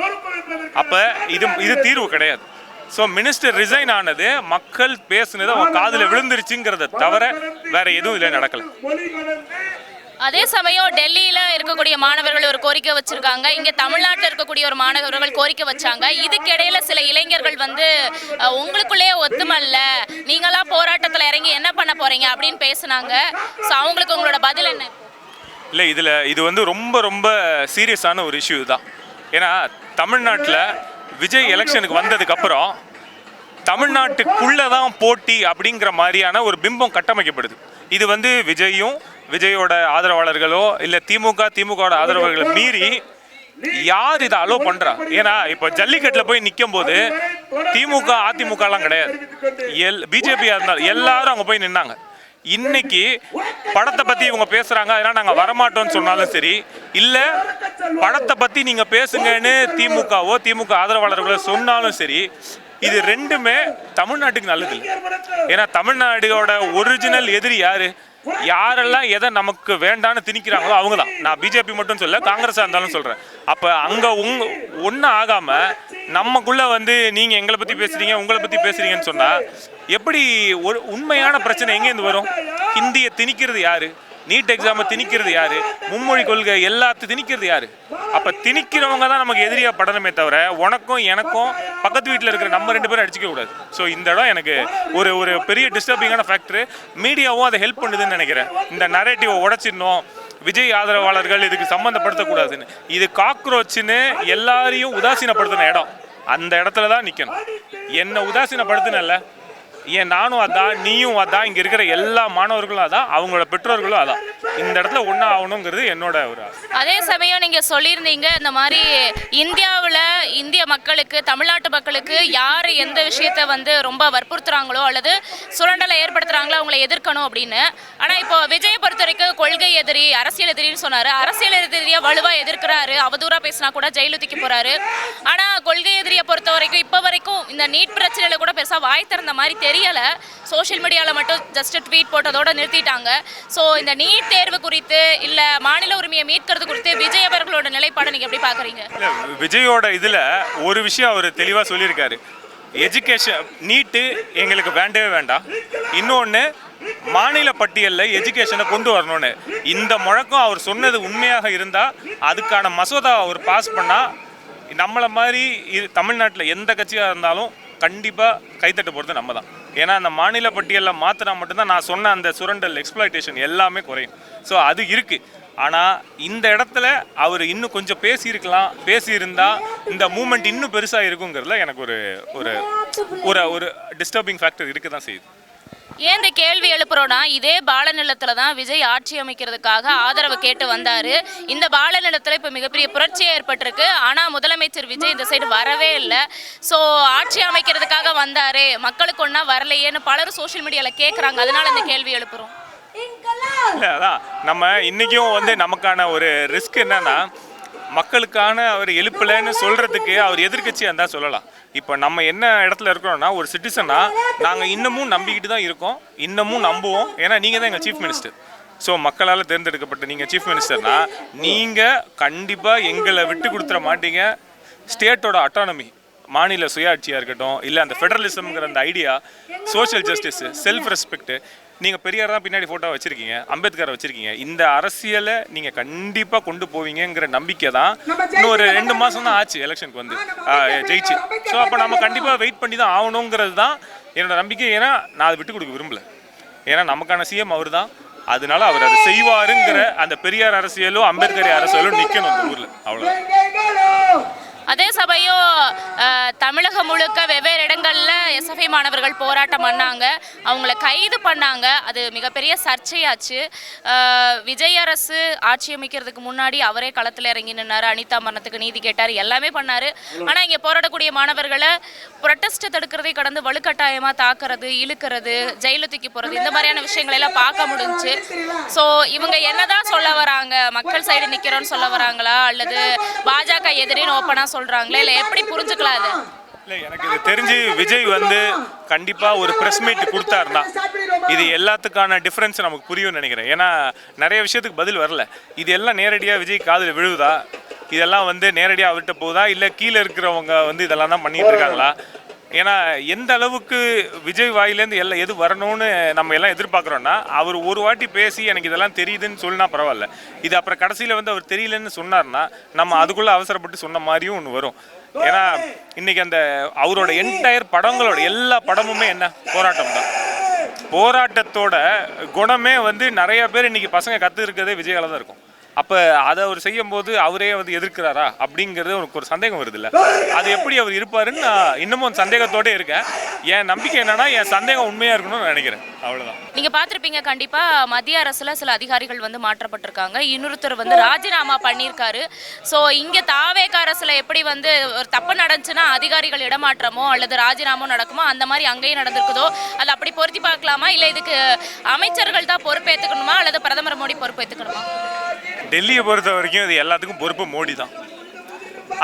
அப்போ இது தீர்வு கிடையாது. ஸோ மினிஸ்டர் ரிசைன் ஆனது மக்கள் பேசுனது அவங்க காதில் விழுந்துருச்சுங்கிறத தவிர வேற எதுவும் இல்லை நடக்கலை. அதே சமயம் டெல்லியில் இருக்கக்கூடிய மாணவர்கள் ஒரு கோரிக்கை வச்சிருக்காங்க, இங்கே தமிழ்நாட்டில் இருக்கக்கூடிய ஒரு மாணவர்கள் கோரிக்கை வச்சாங்க. இதுக்கிடையில சில இளைஞர்கள் வந்து உங்களுக்குள்ளேயே ஒத்துமல்ல, நீங்களாம் போராட்டத்தில் இறங்கி என்ன பண்ண போறீங்க அப்படின்னு பேசுனாங்க. ஸோ அவங்களுக்கு உங்களோட பதில் என்ன? இல்லை, இது வந்து ரொம்ப ரொம்ப சீரியஸான ஒரு இஷ்யூ தான். ஏன்னா தமிழ்நாட்டில் விஜய் எலெக்ஷனுக்கு வந்ததுக்கப்புறம் தமிழ்நாட்டுக்குள்ளே தான் போட்டி அப்படிங்கிற மாதிரியான ஒரு பிம்பம் கட்டமைக்கப்படுது. இது வந்து விஜயோட ஆதரவாளர்களோ இல்லை திமுகவோட ஆதரவாளர்களை மீறி யார் இதை அலோ பண்றா? ஏன்னா இப்போ ஜல்லிக்கட்டில் போய் நிற்கும் போது திமுக அதிமுகலாம் கிடையாது, பிஜேபியாக இருந்தாலும் எல்லாரும் அங்கே போய் நின்னாங்க. இன்னைக்கு படத்தை பற்றி இவங்க பேசுகிறாங்க, அதனால் நாங்கள் வரமாட்டோம்னு சொன்னாலும் சரி, இல்லை படத்தை பற்றி நீங்கள் பேசுங்கன்னு திமுக ஆதரவாளர்களோ சொன்னாலும் சரி, இது ரெண்டுமே தமிழ்நாட்டுக்கு நல்லது இல்லை. ஏன்னா தமிழ்நாடோட ஒரிஜினல் எதிரி யாரு? யாரெல்லாம் எதை நமக்கு வேண்டான்னு திணிக்கிறாங்களோ அவங்க தான். நான் பிஜேபி மட்டும் சொல்ல, காங்கிரஸாக இருந்தாலும் சொல்கிறேன். அப்போ அங்கே ஒன்றும் ஆகாமல் நமக்குள்ளே வந்து நீங்கள் எங்களை பற்றி பேசுகிறீங்க, உங்களை பற்றி பேசுகிறீங்கன்னு சொன்னால் எப்படி ஒரு உண்மையான பிரச்சனை எங்கேருந்து வரும்? ஹிந்தியை திணிக்கிறது யார்? நீட் எக்ஸாமை திணிக்கிறது யார்? மும்மொழி கொள்கை எல்லாத்தையும் திணிக்கிறது யார்? அப்போ திணிக்கிறவங்க தான் நமக்கு எதிரியாக படணுமே தவிர உனக்கும் எனக்கும் பக்கத்து வீட்டில் இருக்கிற நம்ம 2 பேரும் அடிச்சிக்க கூடாது. ஸோ இந்த இடம் எனக்கு ஒரு பெரிய டிஸ்டர்பிங்கான ஃபேக்டரு. மீடியாவும் அதை ஹெல்ப் பண்ணுதுன்னு நினைக்கிறேன். இந்த நரேட்டிவை உடைச்சிடணும், விஜய் ஆதரவாளர்கள் இதுக்கு சம்மந்தப்படுத்தக்கூடாதுன்னு. இது காக்ரோச்சுன்னு எல்லாரையும் உதாசீனப்படுத்தின இடம். அந்த இடத்துல தான் நிற்கணும். என்னை உதாசீனப்படுத்தினல்ல, ஏன் நானும் அதான், நீயும் அதான், இங்கே இருக்கிற எல்லா மாணவர்களும் அதான், அவங்களோட பெற்றோர்களும் அதான். இந்த இடத்துல ஒன்றா ஆகணுங்கிறது என்னோட ஒரு ஆசை. அதே சமயம் நீங்கள் சொல்லியிருந்தீங்க, இந்த மாதிரி இந்தியாவில் இந்திய மக்களுக்கு, தமிழ்நாட்டு மக்களுக்கு யார் எந்த விஷயத்தை வந்து ரொம்ப வற்புறுத்துறாங்களோ அல்லது சுரண்டலை ஏற்படுத்துகிறாங்களோ அவங்கள எதிர்க்கணும் அப்படின்னு. ஆனால் இப்போ விஜயை பொறுத்த வரைக்கும் கொள்கை எதிரி, அரசியல் எதிரின்னு சொன்னார். அரசியல் எதிரியை வலுவாக எதிர்க்கிறாரு, அவதூறாக பேசினா கூட ஜெயிலு தூக்கி போகிறாரு. ஆனால் கொள்கை எதிரியை பொறுத்த வரைக்கும் இப்போ வரைக்கும் இந்த நீட் பிரச்சனையில் கூட பெருசாக வாய் திறந்த மாதிரி தெரியல. சோஷியல் மீடியாவில் மட்டும் ஜஸ்ட் ட்வீட் போட்டதோட நிறுத்திட்டாங்க. ஸோ இந்த நீட் தேர்வு குறித்து இல்லை மாநில உரிமையை மீட்கிறது குறித்து விஜய் அவர்களோட நிலைப்பாடை நீங்கள் எப்படி பார்க்குறீங்க? விஜயோட இதில் ஒரு விஷயம் அவர் தெளிவாக சொல்லியிருக்காரு. எஜுகேஷன் நீட்டு எங்களுக்கு வேண்டவே வேண்டாம், இன்னொன்று மாநில பட்டியலில் எஜுகேஷனை கொண்டு வரணும்னு. இந்த முழக்கம் அவர் சொன்னது உண்மையாக இருந்தால் அதுக்கான மசோதா அவர் பாஸ் பண்ணால் நம்மளை மாதிரி தமிழ்நாட்டில் எந்த கட்சியாக இருந்தாலும் கண்டிப்பாக கைத்தட்ட போகிறது நம்ம தான். ஏன்னா அந்த மாநில பட்டியலில் மாற்றினா மட்டும்தான் நான் சொன்ன அந்த சுரண்டல், எக்ஸ்ப்ளாய்டேஷன் எல்லாமே குறையும். ஸோ அது இருக்குது. ஆனால் இந்த இடத்துல அவர் இன்னும் கொஞ்சம் பேசியிருந்தா இந்த மூமெண்ட் இன்னும் பெருசாக இருக்குங்கிறதுல எனக்கு ஒரு டிஸ்டர்பிங் ஃபேக்டர் இருக்க தான் செய்யுது. ஏன் இந்த கேள்வி எழுப்புறோன்னா, இதே பாலநிலத்தில் தான் விஜய் ஆட்சி அமைக்கிறதுக்காக ஆதரவு கேட்டு வந்தார். இந்த பாலநிலத்தில் இப்போ மிகப்பெரிய புரட்சி ஏற்பட்டிருக்கு. ஆனால் முதலமைச்சர் விஜய் இந்த சைடு வரவே இல்லை. ஸோ ஆட்சி அமைக்கிறதுக்காக வந்தார், மக்களுக்கு ஒன்றா வரலையேன்னு பலரும் சோஷியல் மீடியாவில் கேட்குறாங்க. அதனால இந்த கேள்வி எழுப்புறோம். இல்லை, அதான் நம்ம இன்றைக்கும் வந்து நமக்கான ஒரு ரிஸ்க் என்னன்னா, மக்களுக்கான அவர் எழுப்பலைன்னு சொல்கிறதுக்கு அவர் எதிர்கட்சியாக இருந்தால் சொல்லலாம். இப்போ நம்ம என்ன இடத்துல இருக்கிறோம்னா, ஒரு சிட்டிசனாக நாங்கள் இன்னமும் நம்பிக்கிட்டு தான் இருக்கோம், இன்னமும் நம்புவோம். ஏன்னா நீங்கள் தான் எங்கள் சீஃப் மினிஸ்டர். ஸோ மக்களால் தேர்ந்தெடுக்கப்பட்ட நீங்கள் சீஃப் மினிஸ்டர்னா நீங்கள் கண்டிப்பாக எங்களை விட்டு கொடுத்துட மாட்டீங்க. ஸ்டேட்டோட அட்டானமி, மாநில சுயாட்சியாக இருக்கட்டும், இல்லை அந்த ஃபெடரலிசம்ங்கிற அந்த idea, social justice, self respect, நீங்கள் பெரியார் தான் பின்னாடி ஃபோட்டோ வச்சுருக்கீங்க, அம்பேத்கரை வச்சுருக்கீங்க. இந்த அரசியலை நீங்கள் கண்டிப்பாக கொண்டு போவீங்கிற நம்பிக்கை தான். இன்னும் ஒரு 2 மாதம் தான் ஆச்சு எலெக்ஷனுக்கு வந்து ஜெயிச்சு. ஸோ அப்போ நம்ம கண்டிப்பாக வெயிட் பண்ணி தான் ஆகணுங்கிறது தான் என்னோடய நம்பிக்கை. ஏன்னா நான் அதை விட்டு கொடுக்க விரும்பலை. ஏன்னா நமக்கான சிஎம் அவர் தான். அதனால அவர் அதை செய்வாருங்கிற அந்த பெரியார் அரசியலும் அம்பேத்கர் அரசியலும் நிற்கணும் இந்த ஊரில். அவ்வளோ. அதே சமயம் தமிழகம் முழுக்க வெவ்வேறு இடங்களில் எஸ்எஃப்ஐ மாணவர்கள் போராட்டம் பண்ணாங்க, அவங்கள கைது பண்ணாங்க. அது மிகப்பெரிய சர்ச்சையாச்சு. விஜய் அரசு ஆட்சி அமைக்கிறதுக்கு முன்னாடி அவரே களத்தில் இறங்கி நின்னார், அனிதா மரணத்துக்கு நீதி கேட்டார், எல்லாமே பண்ணார். ஆனால் இங்கே போராடக்கூடிய மாணவர்களை ப்ரொட்டஸ்ட்டை தடுக்கிறதை கடந்து வலுக்கட்டாயமாக தாக்குறது, இழுக்கிறது, ஜெயில தூக்கி போகிறது, இந்த மாதிரியான விஷயங்களை எல்லாம் பார்க்க முடிஞ்சுச்சு. ஸோ இவங்க என்னதான் சொல்ல வராங்க? மக்கள் சைடு நிற்கிறோன்னு சொல்ல வராங்களா, அல்லது பாஜக எதிரின்னு ஓப்பனாக சொல்றாங்களே, இல்லை எப்படி புரிஞ்சுக்கலாம் அது? இல்லை, எனக்கு இது தெரிஞ்சு விஜய் வந்து கண்டிப்பாக ஒரு ப்ரெஸ் மீட் கொடுத்தாருன்னா இது எல்லாத்துக்கான டிஃப்ரென்ஸ் நமக்கு புரியும்னு நினைக்கிறேன். ஏன்னா நிறைய விஷயத்துக்கு பதில் வரல. இது எல்லாம் நேரடியாக விஜய் காதில் விழுவுதா, இதெல்லாம் வந்து நேரடியாக அவர்கிட்ட போகுதா, இல்லை கீழே இருக்கிறவங்க வந்து இதெல்லாம் தான் பண்ணிட்டு இருக்காங்களா? ஏன்னா எந்த அளவுக்கு விஜய் வாயிலேருந்து எல்லாம் எது வரணும்னு நம்ம எல்லாம் எதிர்பார்க்குறோன்னா, அவர் ஒரு வாட்டி பேசி எனக்கு இதெல்லாம் தெரியுதுன்னு சொல்லினா பரவாயில்ல. இது அப்புறம் கடைசியில் வந்து அவர் தெரியலன்னு சொன்னார்னா நம்ம அதுக்குள்ளே அவசரப்பட்டு சொன்ன மாதிரியும் ஒன்று வரும். ஏன்னா இன்றைக்கி அந்த அவரோட என்டையர் படங்களோட எல்லா படமுமே என்ன போராட்டம் தான். போராட்டத்தோட குணமே வந்து நிறைய பேர் இன்றைக்கி பசங்க கற்றுருக்கிறதே விஜயால தான் இருக்கும். அப்போ அதை அவர் செய்யும்போது அவரே வந்து எதிர்க்கிறாரா அப்படிங்கிறது எனக்கு ஒரு சந்தேகம் வருது. இல்லை, அது எப்படி அவர் இருப்பாருன்னு நான் இன்னமும் சந்தேகத்தோடு இருக்கேன். என் நம்பிக்கை என்னன்னா என் சந்தேகம் உண்மையாக இருக்கணும்னு நினைக்கிறேன். அவ்வளோதான். நீங்கள் பார்த்துருப்பீங்க கண்டிப்பாக, மத்திய அரசில் சில அதிகாரிகள் வந்து மாற்றப்பட்டிருக்காங்க, இன்னொருத்தர் வந்து ராஜினாமா பண்ணியிருக்காரு. ஸோ இங்கே தாவேக அரசில் எப்படி வந்து ஒரு தப்பு நடந்துச்சுன்னா அதிகாரிகள் இடமாற்றமோ அல்லது ராஜினாமோ நடக்குமோ, அந்த மாதிரி அங்கேயும் நடந்திருக்குதோ, அது அப்படி பொருத்தி பார்க்கலாமா, இல்லை இதுக்கு அமைச்சர்கள் தான் பொறுப்பேற்றுக்கணுமா அல்லது பிரதமர் மோடி பொறுப்பேற்றுக்கணுமா? டெல்லியை பொறுத்த வரைக்கும் இது எல்லாத்துக்கும் பொறுப்பு மோடி தான்.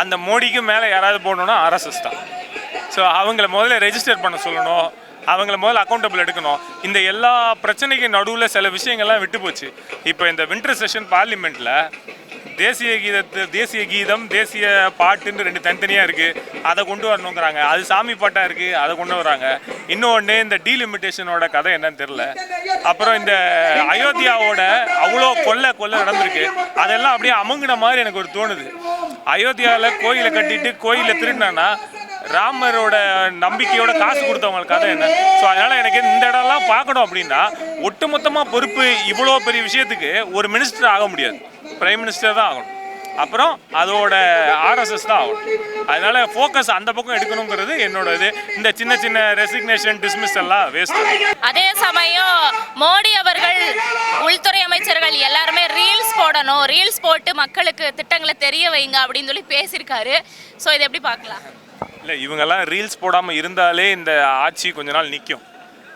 அந்த மோடிக்கு மேலே யாராவது போடணுன்னா ஆர்எஸ்எஸ் தான். ஸோ அவங்கள முதல்ல ரெஜிஸ்டர் பண்ண சொல்லணும், அவங்கள முதல்ல அக்கௌண்டபிள் எடுக்கணும். இந்த எல்லா பிரச்சனைக்கு நடுவில் சில விஷயங்கள்லாம் விட்டு போச்சு. இப்போ இந்த வின்டர் செஷன் பார்லிமெண்ட்டில் தேசிய கீதம் தேசிய பாட்டுன்னு 2 தனித்தனியாக இருக்குது, அதை கொண்டு வரணுங்கிறாங்க. அது சாமி பாட்டாக இருக்குது, அதை கொண்டு வராங்க. இன்னொன்று இந்த டீலிமிட்டேஷனோட கதை என்னன்னு தெரில. அப்புறம் இந்த அயோத்தியாவோட அவ்வளோ கொல்லை நடந்திருக்கு, அதெல்லாம் அப்படியே அமுங்கின மாதிரி எனக்கு ஒரு தோணுது. அயோத்தியாவில் கோயிலை கட்டிட்டு கோயிலை திருடினான்னா ராமரோட நம்பிக்கையோட காசு கொடுத்தவங்க கதை என்ன? ஸோ அதனால் எனக்கு இந்த இடம்லாம் பார்க்கணும் அப்படின்னா ஒட்டுமொத்தமாக பொறுப்பு இவ்வளோ பெரிய விஷயத்துக்கு ஒரு மினிஸ்டர் ஆக முடியாது, பிரைம் மினிஸ்டர் தான் ஆகணும். அப்புறம் அதோட ஆர்எஸ்எஸ் தான் ஆகணும். அதனால ஃபோக்கஸ் அந்த பக்கம் எடுக்கணுங்கிறது என்னோட இது. இந்த சின்ன சின்ன ரெசிக்னேஷன் டிஸ்மிஸ் எல்லாம் வேஸ்ட். அதே சமயம் மோடி அவர்கள் உள்துறை அமைச்சர்கள் எல்லாருமே ரீல்ஸ் போடணும், ரீல்ஸ் போட்டு மக்களுக்கு திட்டங்களை தெரிய வைங்க அப்படின்னு சொல்லி பேசியிருக்காரு. ஸோ இதை எப்படி பார்க்கலாம்? இல்லை, இவங்கெல்லாம் ரீல்ஸ் போடாமல் இருந்தாலே இந்த ஆட்சி கொஞ்ச நாள் நிற்கும்.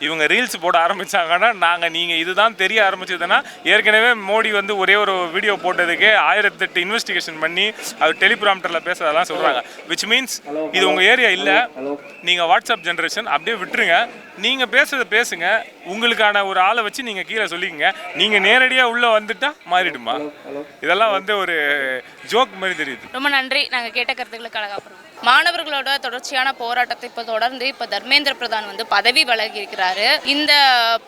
இவங்க ரீல்ஸ் போட ஆரம்பித்தாங்கன்னா நீங்கள் இதுதான் தெரிய ஆரம்பிச்சதுன்னா, ஏற்கனவே மோடி வந்து ஒரே ஒரு வீடியோ போட்டதுக்கே 1008 இன்வெஸ்டிகேஷன் பண்ணி அவர் டெலிபிராம்டரில் பேசுறதெல்லாம் சொல்கிறாங்க. விச் மீன்ஸ் இது உங்கள் ஏரியா இல்லை, நீங்கள் வாட்ஸ்அப் ஜென்ரேஷன் அப்படியே விட்டுருங்க. நீங்கள் பேசுகிறத பேசுங்க, உங்களுக்கான ஒரு ஆளை வச்சு நீங்கள் கீழே சொல்லிக்கங்க. நீங்கள் நேரடியாக உள்ளே வந்துட்டா மாறிடுமா? இதெல்லாம் வந்து ஒரு ஜோக் மாதிரி தெரியுது. ரொம்ப நன்றி. நாங்கள் கேட்ட கருத்துக்களுக்காக அப்புறம் மாணவர்களோட தொடர்ச்சியான போராட்டத்தை தொடர்ந்து இப்போ தர்மேந்திர பிரதான் வந்து பதவி விலகி இருக்கிறாரு. இந்த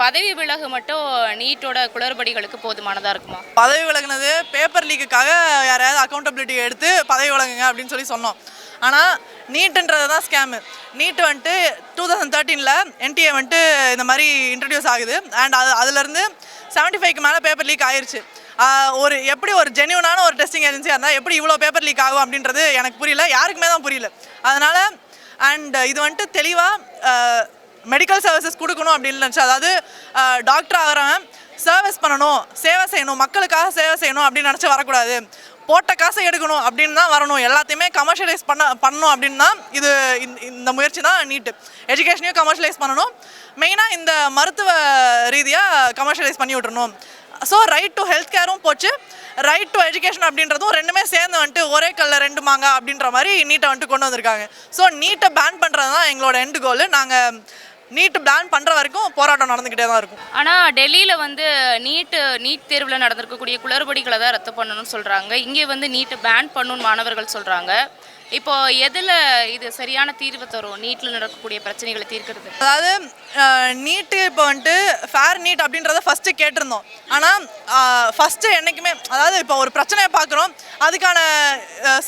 பதவி விலகு மட்டும் நீட்டோட குளறுபடிகளுக்கு போதுமானதாக இருக்குமா? பதவி விலகுனது பேப்பர் லீக்குக்காக யாரையாவது அக்கௌண்டபிலிட்டி எடுத்து பதவி விலகுங்க அப்படின்னு சொல்லி சொன்னோம். ஆனால் நீட்டுன்றது தான் ஸ்கேமு. நீட்டு வந்துட்டு 2013 என்டிஏ வந்துட்டு இந்த மாதிரி இன்ட்ரடியூஸ் ஆகுது. அண்ட் அதுலேருந்து 75க்கு மேலே பேப்பர் லீக் ஆயிடுச்சு. எப்படி ஒரு ஜென்யூனான ஒரு டெஸ்டிங் ஏஜென்சியாக இருந்தால் எப்படி இவ்வளோ பேப்பர் லீக் ஆகும் அப்படின்றது எனக்கு புரியல, யாருக்குமே தான் புரியல. அதனால் அண்ட் இது வந்துட்டு தெளிவாக மெடிக்கல் சர்வீசஸ் கொடுக்கணும் அப்படின்னு நினச்சி, அதாவது டாக்டர் ஆகிறவன் சர்வீஸ் பண்ணணும், சேவை செய்யணும், மக்களுக்காக சேவை செய்யணும் அப்படின்னு நினச்சி வரக்கூடாது. போட்ட காசை எடுக்கணும் அப்படின்னு தான் வரணும். எல்லாத்தையுமே கமர்ஷியலைஸ் பண்ணணும் அப்படின்னு தான் இந்த முயற்சி தான் நீட்டு. எஜுகேஷனையும் கமர்ஷியலைஸ் பண்ணணும், மெயினாக இந்த மருத்துவ ரீதியாக கமர்ஷியலைஸ் பண்ணி விட்டுறணும். ஸோ ரைட் டு ஹெல்த் கேரும் போச்சு, ரைட் டு எஜுகேஷன் அப்படின்றதும் ரெண்டுமே சேர்ந்து வந்துட்டு ஒரே கல்ல 2 மாங்காய் அப்படின்ற மாதிரி நீட்டை வந்துட்டு கொண்டு வந்திருக்காங்க. ஸோ நீட்டை பேன் பண்ணுறது தான் எங்களோட எண்டு கோல். நாங்கள் நீட்டு பேன் பண்ணுற வரைக்கும் போராட்டம் நடந்துக்கிட்டே தான் இருக்கும். ஆனால் டெல்லியில் வந்து நீட் தேர்வில் நடந்திருக்கக்கூடிய குளறுபடிகளை தான் ரத்து பண்ணணும்னு சொல்கிறாங்க. இங்கே வந்து நீட்டை பேன் பண்ணணும்னு மாணவர்கள் சொல்கிறாங்க. இப்போ எதில் இது சரியான தீர்வு தரும் நீட்டில் நடக்கக்கூடிய பிரச்சனைகளை தீர்க்கிறது? அதாவது நீட்டு இப்போ வந்துட்டு ஃபேர் நீட் அப்படின்றத ஃபஸ்ட்டு கேட்டிருந்தோம். ஆனால் ஃபஸ்ட்டு என்றைக்குமே அதாவது இப்போ ஒரு பிரச்சனையை பார்க்குறோம், அதுக்கான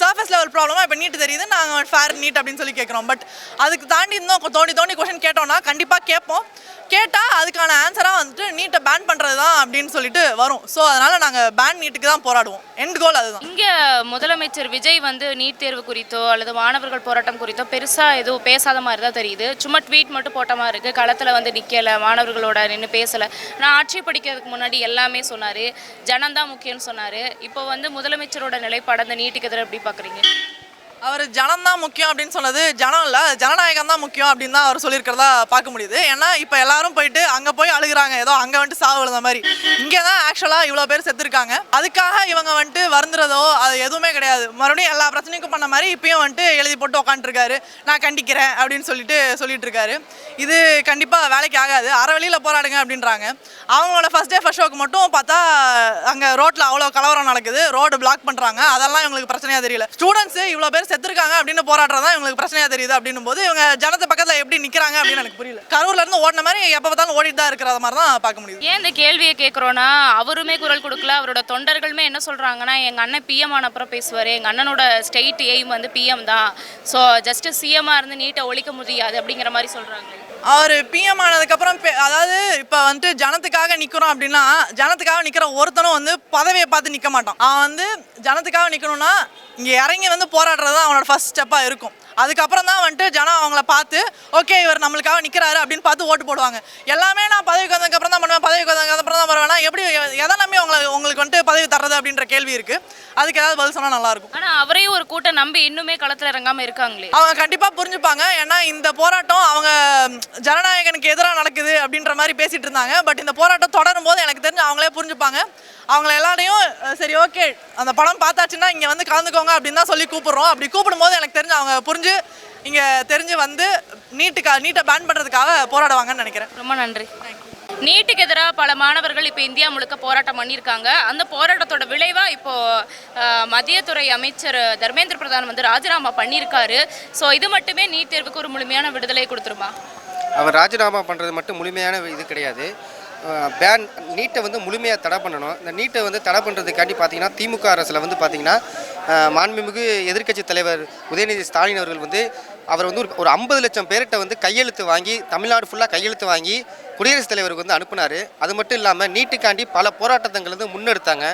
சர்ஃபேஸ் லெவல் ப்ராப்ளமாக இப்போ நீட் தெரியுது, நாங்கள் ஃபேர் நீட் அப்படின்னு சொல்லி கேட்குறோம். பட் அதுக்கு தாண்டி இன்னும் தோண்டி கொஷின் கேட்டோம்னா கண்டிப்பாக கேட்போம். கேட்டால் அதுக்கான ஆன்சராக வந்துட்டு நீட்டை பேன் பண்ணுறது தான் அப்படின்னு சொல்லிட்டு வரும். ஸோ அதனால் நாங்கள் பேன் நீட்டுக்கு தான் போராடுவோம். எண்ட் கோல் அதுதான். இங்கே முதலமைச்சர் விஜய் வந்து நீட் தேர்வு குறித்தோ அல்லது மாணவர்கள் போராட்டம் குறித்தோ பெருசாக எதுவும் பேசாத மாதிரி தான் தெரியுது. சும்மா ட்வீட் மட்டும் போட்ட மாதிரி இருக்குது. களத்தில் வந்து நிற்கலை, மாணவர்களோட நின்று பேசலை. நான் ஆட்சி படிக்கிறதுக்கு முன்னாடி எல்லாமே சொன்னார், ஜனந்தான் முக்கியம்னு சொன்னார். இப்போ வந்து முதலமைச்சரோட நிலைப்பாடு அந்த நீட்டுக்கு எதிராக எப்படி பார்க்குறீங்க? அவர் ஜனம் தான் முக்கியம் அப்படின்னு சொன்னது ஜனம் இல்லை, ஜனநாயகம் தான் முக்கியம் அப்படின்னு தான் அவர் சொல்லியிருக்கிறதா பார்க்க முடியுது. ஏன்னா இப்போ எல்லாரும் போயிட்டு அங்கே போய் அழுகுறாங்க, ஏதோ அங்கே வந்துட்டு சாவு விழுந்த மாதிரி. இங்கே தான் ஆக்சுவலாக இவ்வளோ பேர் செத்துருக்காங்க. அதுக்காக இவங்க வந்துட்டு வருந்துறதோ அது எதுவுமே கிடையாது. மறுபடியும் எல்லா பிரச்சனைக்கும் பண்ண மாதிரி இப்பயும் வந்துட்டு எழுதி போட்டு உட்காந்துருக்காரு, நான் கண்டிக்கிறேன் அப்படின்னு சொல்லிட்டு இருக்காரு. இது கண்டிப்பாக வேலைக்கு ஆகாது. அரை வழியில் போராடுங்க அப்படின்றாங்க. அவங்களோட ஃபர்ஸ்ட் டே ஃபர்ஸ்ட் ஷோக்கு மட்டும் பார்த்தா அங்கே ரோட்டில் அவ்வளோ கலவரம் நடக்குது, ரோடு பிளாக் பண்ணுறாங்க. அதெல்லாம் இவங்களுக்கு பிரச்சனையாக தெரியல. ஸ்டூடெண்ட்ஸு இவ்வளோ பேர் செத்துருக்காங்க அப்படின்னு போராடுறதா இவங்களுக்கு பிரச்சனையாக தெரியுது அப்படின்னும் போது இவங்க ஜனத்தை பக்கத்தில் எப்படி நிற்கிறாங்க அப்படின்னு எனக்கு புரியல. கரூர்ல இருந்து ஓடின மாதிரி எப்போ பார்த்தாலும் ஓடிட்டு தான் இருக்கிற மாதிரி தான் பார்க்க முடியுது. ஏன் இந்த கேள்வியை கேட்குறோன்னா, அவருமே குரல் கொடுக்கல, அவரோட தொண்டர்களுமே என்ன சொல்கிறாங்கன்னா, எங்கள் அண்ணன் பிஎம் ஆனப்புறம் பேசுவார், எங்கள் அண்ணனோட ஸ்டேட் எய்ம் வந்து பிஎம் தான், ஸோ ஜஸ்ட்டு சிஎம்மாக இருந்து நீட்டை ஒழிக்க முடியாது அப்படிங்கிற மாதிரி சொல்கிறாங்க. அவர் பிஎம் ஆனதுக்கப்புறம் அதாவது இப்போ வந்துட்டு ஜனத்துக்காக நிற்கிறோம் அப்படின்னா, ஜனத்துக்காக நிற்கிற ஒருத்தனும் வந்து பதவியை பார்த்து நிற்க மாட்டான். அவன் வந்து ஜனத்துக்காக நிற்கணும்னா இங்கே இறங்கி வந்து போராடுறது தான் அவனோட ஃபர்ஸ்ட் ஸ்டெப்பாக இருக்கும். அதுக்கப்புறம் தான் வந்துட்டு ஜனம் அவங்கள பார்த்து ஓகே இவர் நம்மளுக்காக நிற்கிறாரு அப்படின்னு பார்த்து ஓட்டு போடுவாங்க. எல்லாமே நான் பதவிக்கு வந்ததுக்கப்புறம் தான் பண்ணுவேன், பதவிக்கு வந்ததுக்கப்புறம் தான் வருவேன்னா எப்படி எதை நம்பி உங்களுக்கு வந்துட்டு பதவி தர்றது அப்படின்ற கேள்வி இருக்குது. அதுக்கு ஏதாவது பதில் சொன்னால் நல்லாயிருக்கும். ஆனால் அவரையும் ஒரு கூட்டம் நம்பி இன்னுமே களத்தில் இறங்காமல் இருக்காங்களே. அவங்க கண்டிப்பாக புரிஞ்சுப்பாங்க. ஏன்னா இந்த போராட்டம் அவங்க ஜனநாயகனுக்கு எதிராக நடக்குது அப்படின்ற மாதிரி பேசிகிட்டு இருந்தாங்க. பட் இந்த போராட்டம் தொடரும் போது எனக்கு தெரிஞ்சு அவங்களே புரிஞ்சுப்பாங்க. அவங்கள எல்லாரையும் சரி ஓகே அந்த படம் பார்த்தாச்சுன்னா இங்கே வந்து கலந்துக்கோங்க அப்படின்னு தான் சொல்லி கூப்பிடுறோம். அப்படி கூப்பிடும்போது எனக்கு தெரிஞ்சு அவங்க புரிஞ்சு இங்கே தெரிஞ்சு வந்து நீட்டை பேன் பண்ணுறதுக்காக போராடுவாங்கன்னு நினைக்கிறேன். ரொம்ப நன்றி. நீட்டுக்கு எதிராக பல மாணவர்கள் இப்போ இந்தியா முழுக்க போராட்டம் பண்ணியிருக்காங்க. அந்த போராட்டத்தோட விளைவாக இப்போது மத்தியத்துறை அமைச்சர் தர்மேந்திர பிரதான் வந்து ராஜினாமா பண்ணியிருக்காரு. ஸோ இது மட்டுமே நீட் தேர்வுக்கு ஒரு முழுமையான விடுதலை கொடுத்துருமா? அவர் ராஜினாமா பண்ணுறது மட்டும் முழுமையான இது கிடையாது. பேன் நீட்டை வந்து முழுமையாக தடை பண்ணணும். இந்த நீட்டை வந்து தடை பண்ணுறதுக்காண்டி பார்த்தீங்கன்னா திமுக அரசில் வந்து பார்த்திங்கன்னா மாண்புமிகு எதிர்க்கட்சி தலைவர் உதயநிதி ஸ்டாலின் அவர்கள் வந்து அவர் வந்து ஒரு 50 லட்சம் பேர்கிட்ட வந்து கையெழுத்து வாங்கி தமிழ்நாடு ஃபுல்லாக கையெழுத்து வாங்கி குடியரசுத் தலைவருக்கு வந்து அனுப்புனார். அது மட்டும் இல்லாமல் நீட்டுக்காண்டி பல போராட்டங்கள் வந்து முன்னெடுத்தாங்க.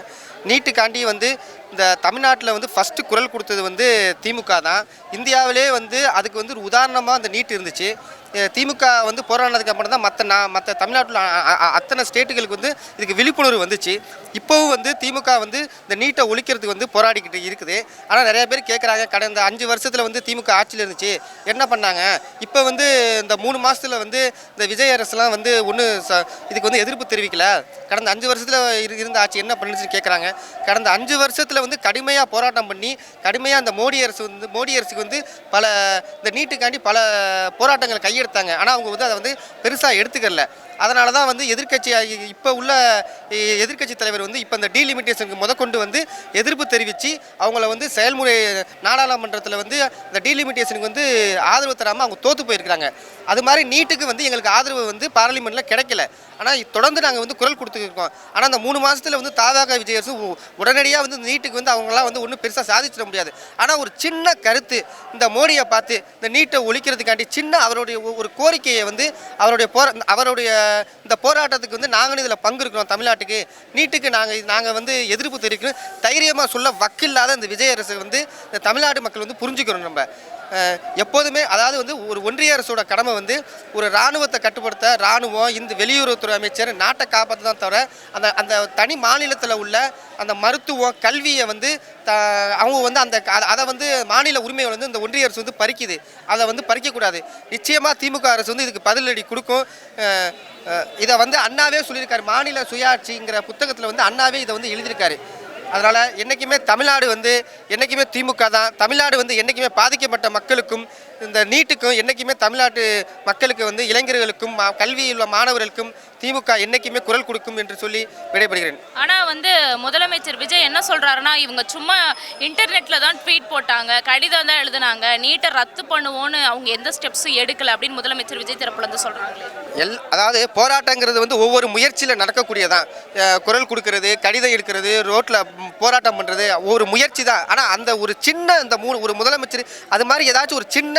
நீட்டுக்காண்டி வந்து இந்த தமிழ்நாட்டில் வந்து ஃபஸ்ட்டு குரல் கொடுத்தது வந்து திமுக தான். இந்தியாவிலே வந்து அதுக்கு வந்து ஒரு உதாரணமாக அந்த நீட் இருந்துச்சு. திமுக வந்து போராடினதுக்கு அப்புறம் தான் மற்ற தமிழ்நாட்டில் அத்தனை ஸ்டேட்டுகளுக்கு வந்து இதுக்கு விழிப்புணர்வு வந்துச்சு. இப்போவும் வந்து திமுக வந்து இந்த நீட்டை ஒழிக்கிறதுக்கு வந்து போராடிக்கிட்டு இருக்குது. ஆனால் நிறைய பேர் கேட்குறாங்க, கடந்த 5 வருஷத்தில் வந்து திமுக ஆட்சியில் இருந்துச்சு, என்ன பண்ணாங்க? இப்போ வந்து இந்த 3 மாதத்தில் வந்து இந்த விஜய் அரசுலாம் வந்து இதுக்கு வந்து எதிர்ப்பு தெரிவிக்கல. கடந்த 5 வருஷத்தில் இருந்த ஆட்சி என்ன பண்ணுச்சுன்னு கேட்குறாங்க. கடந்த 5 வருஷத்தில் வந்து கடுமையாக போராட்டம் பண்ணி கடுமையாக அந்த மோடி அரசுக்கு வந்து பல இந்த நீட்டுக்காண்டி பல போராட்டங்கள் கையெடுத்தாங்க. ஆனால் அவங்க வந்து அதை வந்து பெருசாக எடுத்துக்கல. அதனால தான் வந்து இப்போ உள்ள எதிர்க்கட்சி தலைவர் வந்து இப்போ இந்த டீலிமிட்டேஷனுக்கு முதற்கொண்டு வந்து எதிர்ப்பு தெரிவித்து அவங்கள வந்து செயல்முறை நாடாளுமன்றத்தில் வந்து இந்த டீலிமிட்டேஷனுக்கு வந்து ஆதரவு தராமல் அவங்க தோற்று போயிருக்கிறாங்க. அது மாதிரி நீட்டுக்கு வந்து எங்களுக்கு ஆதரவு வந்து பார்லிமெண்ட்டில் கிடைக்கல. ஆனால் தொடர்ந்து நாங்கள் வந்து குரல் கொடுத்துருக்கோம். ஆனால் அந்த 3 மாதத்தில் வந்து தாவாக விஜய் அரசு உடனடியாக வந்து நீட்டுக்கு வந்து அவங்களாம் வந்து ஒன்றும் பெருசாக சாதிச்சிட முடியாது. ஆனால் ஒரு சின்ன கருத்து இந்த மோடியை பார்த்து இந்த நீட்டை ஒழிக்கிறதுக்காண்டி சின்ன அவருடைய ஒரு கோரிக்கையை வந்து அவருடைய இந்த போராட்டத்துக்கு வந்து நாங்களும் இதில் பங்கு இருக்கிறோம். தமிழ்நாட்டுக்கு நீட்டுக்கு நாங்கள் வந்து எதிர்ப்பு தெரிவிக்கிறோம். தைரியமாக சொல்ல வக்கில்லாத இந்த விஜய் அரசு வந்து இந்த தமிழ்நாடு மக்கள் வந்து புரிஞ்சுக்கிறோம். நம்ம எப்போதுமே அதாவது வந்து ஒரு ஒன்றிய அரசோட கடமை வந்து ஒரு இராணுவத்தை கட்டுப்படுத்த இராணுவம் இந்த வெளியுறவுத்துறை அமைச்சர் நாட்டை காப்பாற்ற தான் தவிர அந்த தனி மாநிலத்தில் உள்ள அந்த மருத்துவம் கல்வியை வந்து அவங்க வந்து அதை வந்து மாநில உரிமையை வந்து இந்த ஒன்றிய அரசு வந்து பறிக்குது. அதை வந்து பறிக்கக்கூடாது. நிச்சயமாக திமுக அரசு வந்து இதுக்கு பதிலடி கொடுக்கும். இதை வந்து அண்ணாவே சொல்லியிருக்காரு. மாநில சுயாட்சிங்கிற புத்தகத்தில் வந்து அண்ணாவே இதை வந்து எழுதியிருக்காரு. அதனால் என்றைக்குமே தமிழ்நாடு வந்து என்றைக்குமே திமுக தான். தமிழ்நாடு வந்து என்றைக்குமே பாதிக்கப்பட்ட மக்களுக்கும் இந்த நீட்டுக்கும் என்றைக்குமே தமிழ்நாட்டு மக்களுக்கு வந்து இளைஞர்களுக்கும் கல்வியுள்ள மாணவர்களுக்கும் திமுக என்றைக்குமே குரல் கொடுக்கும் என்று சொல்லி விடைபெறுகிறேன். ஆனால் வந்து முதலமைச்சர் விஜய் என்ன சொல்கிறாருன்னா, இவங்க சும்மா இன்டர்நெட்டில் தான் ட்வீட் போட்டாங்க, கடிதம் தான் எழுதுனாங்க, நீட்டை ரத்து பண்ணுவோன்னு அவங்க எந்த ஸ்டெப்ஸும் எடுக்கலை அப்படின்னு முதலமைச்சர் விஜய் தரப்புலேருந்து சொல்கிறாங்களே. அதாவது போராட்டங்கிறது வந்து ஒவ்வொரு முயற்சியில் நடக்கக்கூடியதான். குரல் கொடுக்கறது, கடிதம் எடுக்கிறது, ரோட்டில் போராட்டம் பண்ணுறது ஒரு முயற்சி தான். ஆனால் அந்த ஒரு சின்ன இந்த ஒரு முதலமைச்சர் அது மாதிரி ஏதாச்சும் ஒரு சின்ன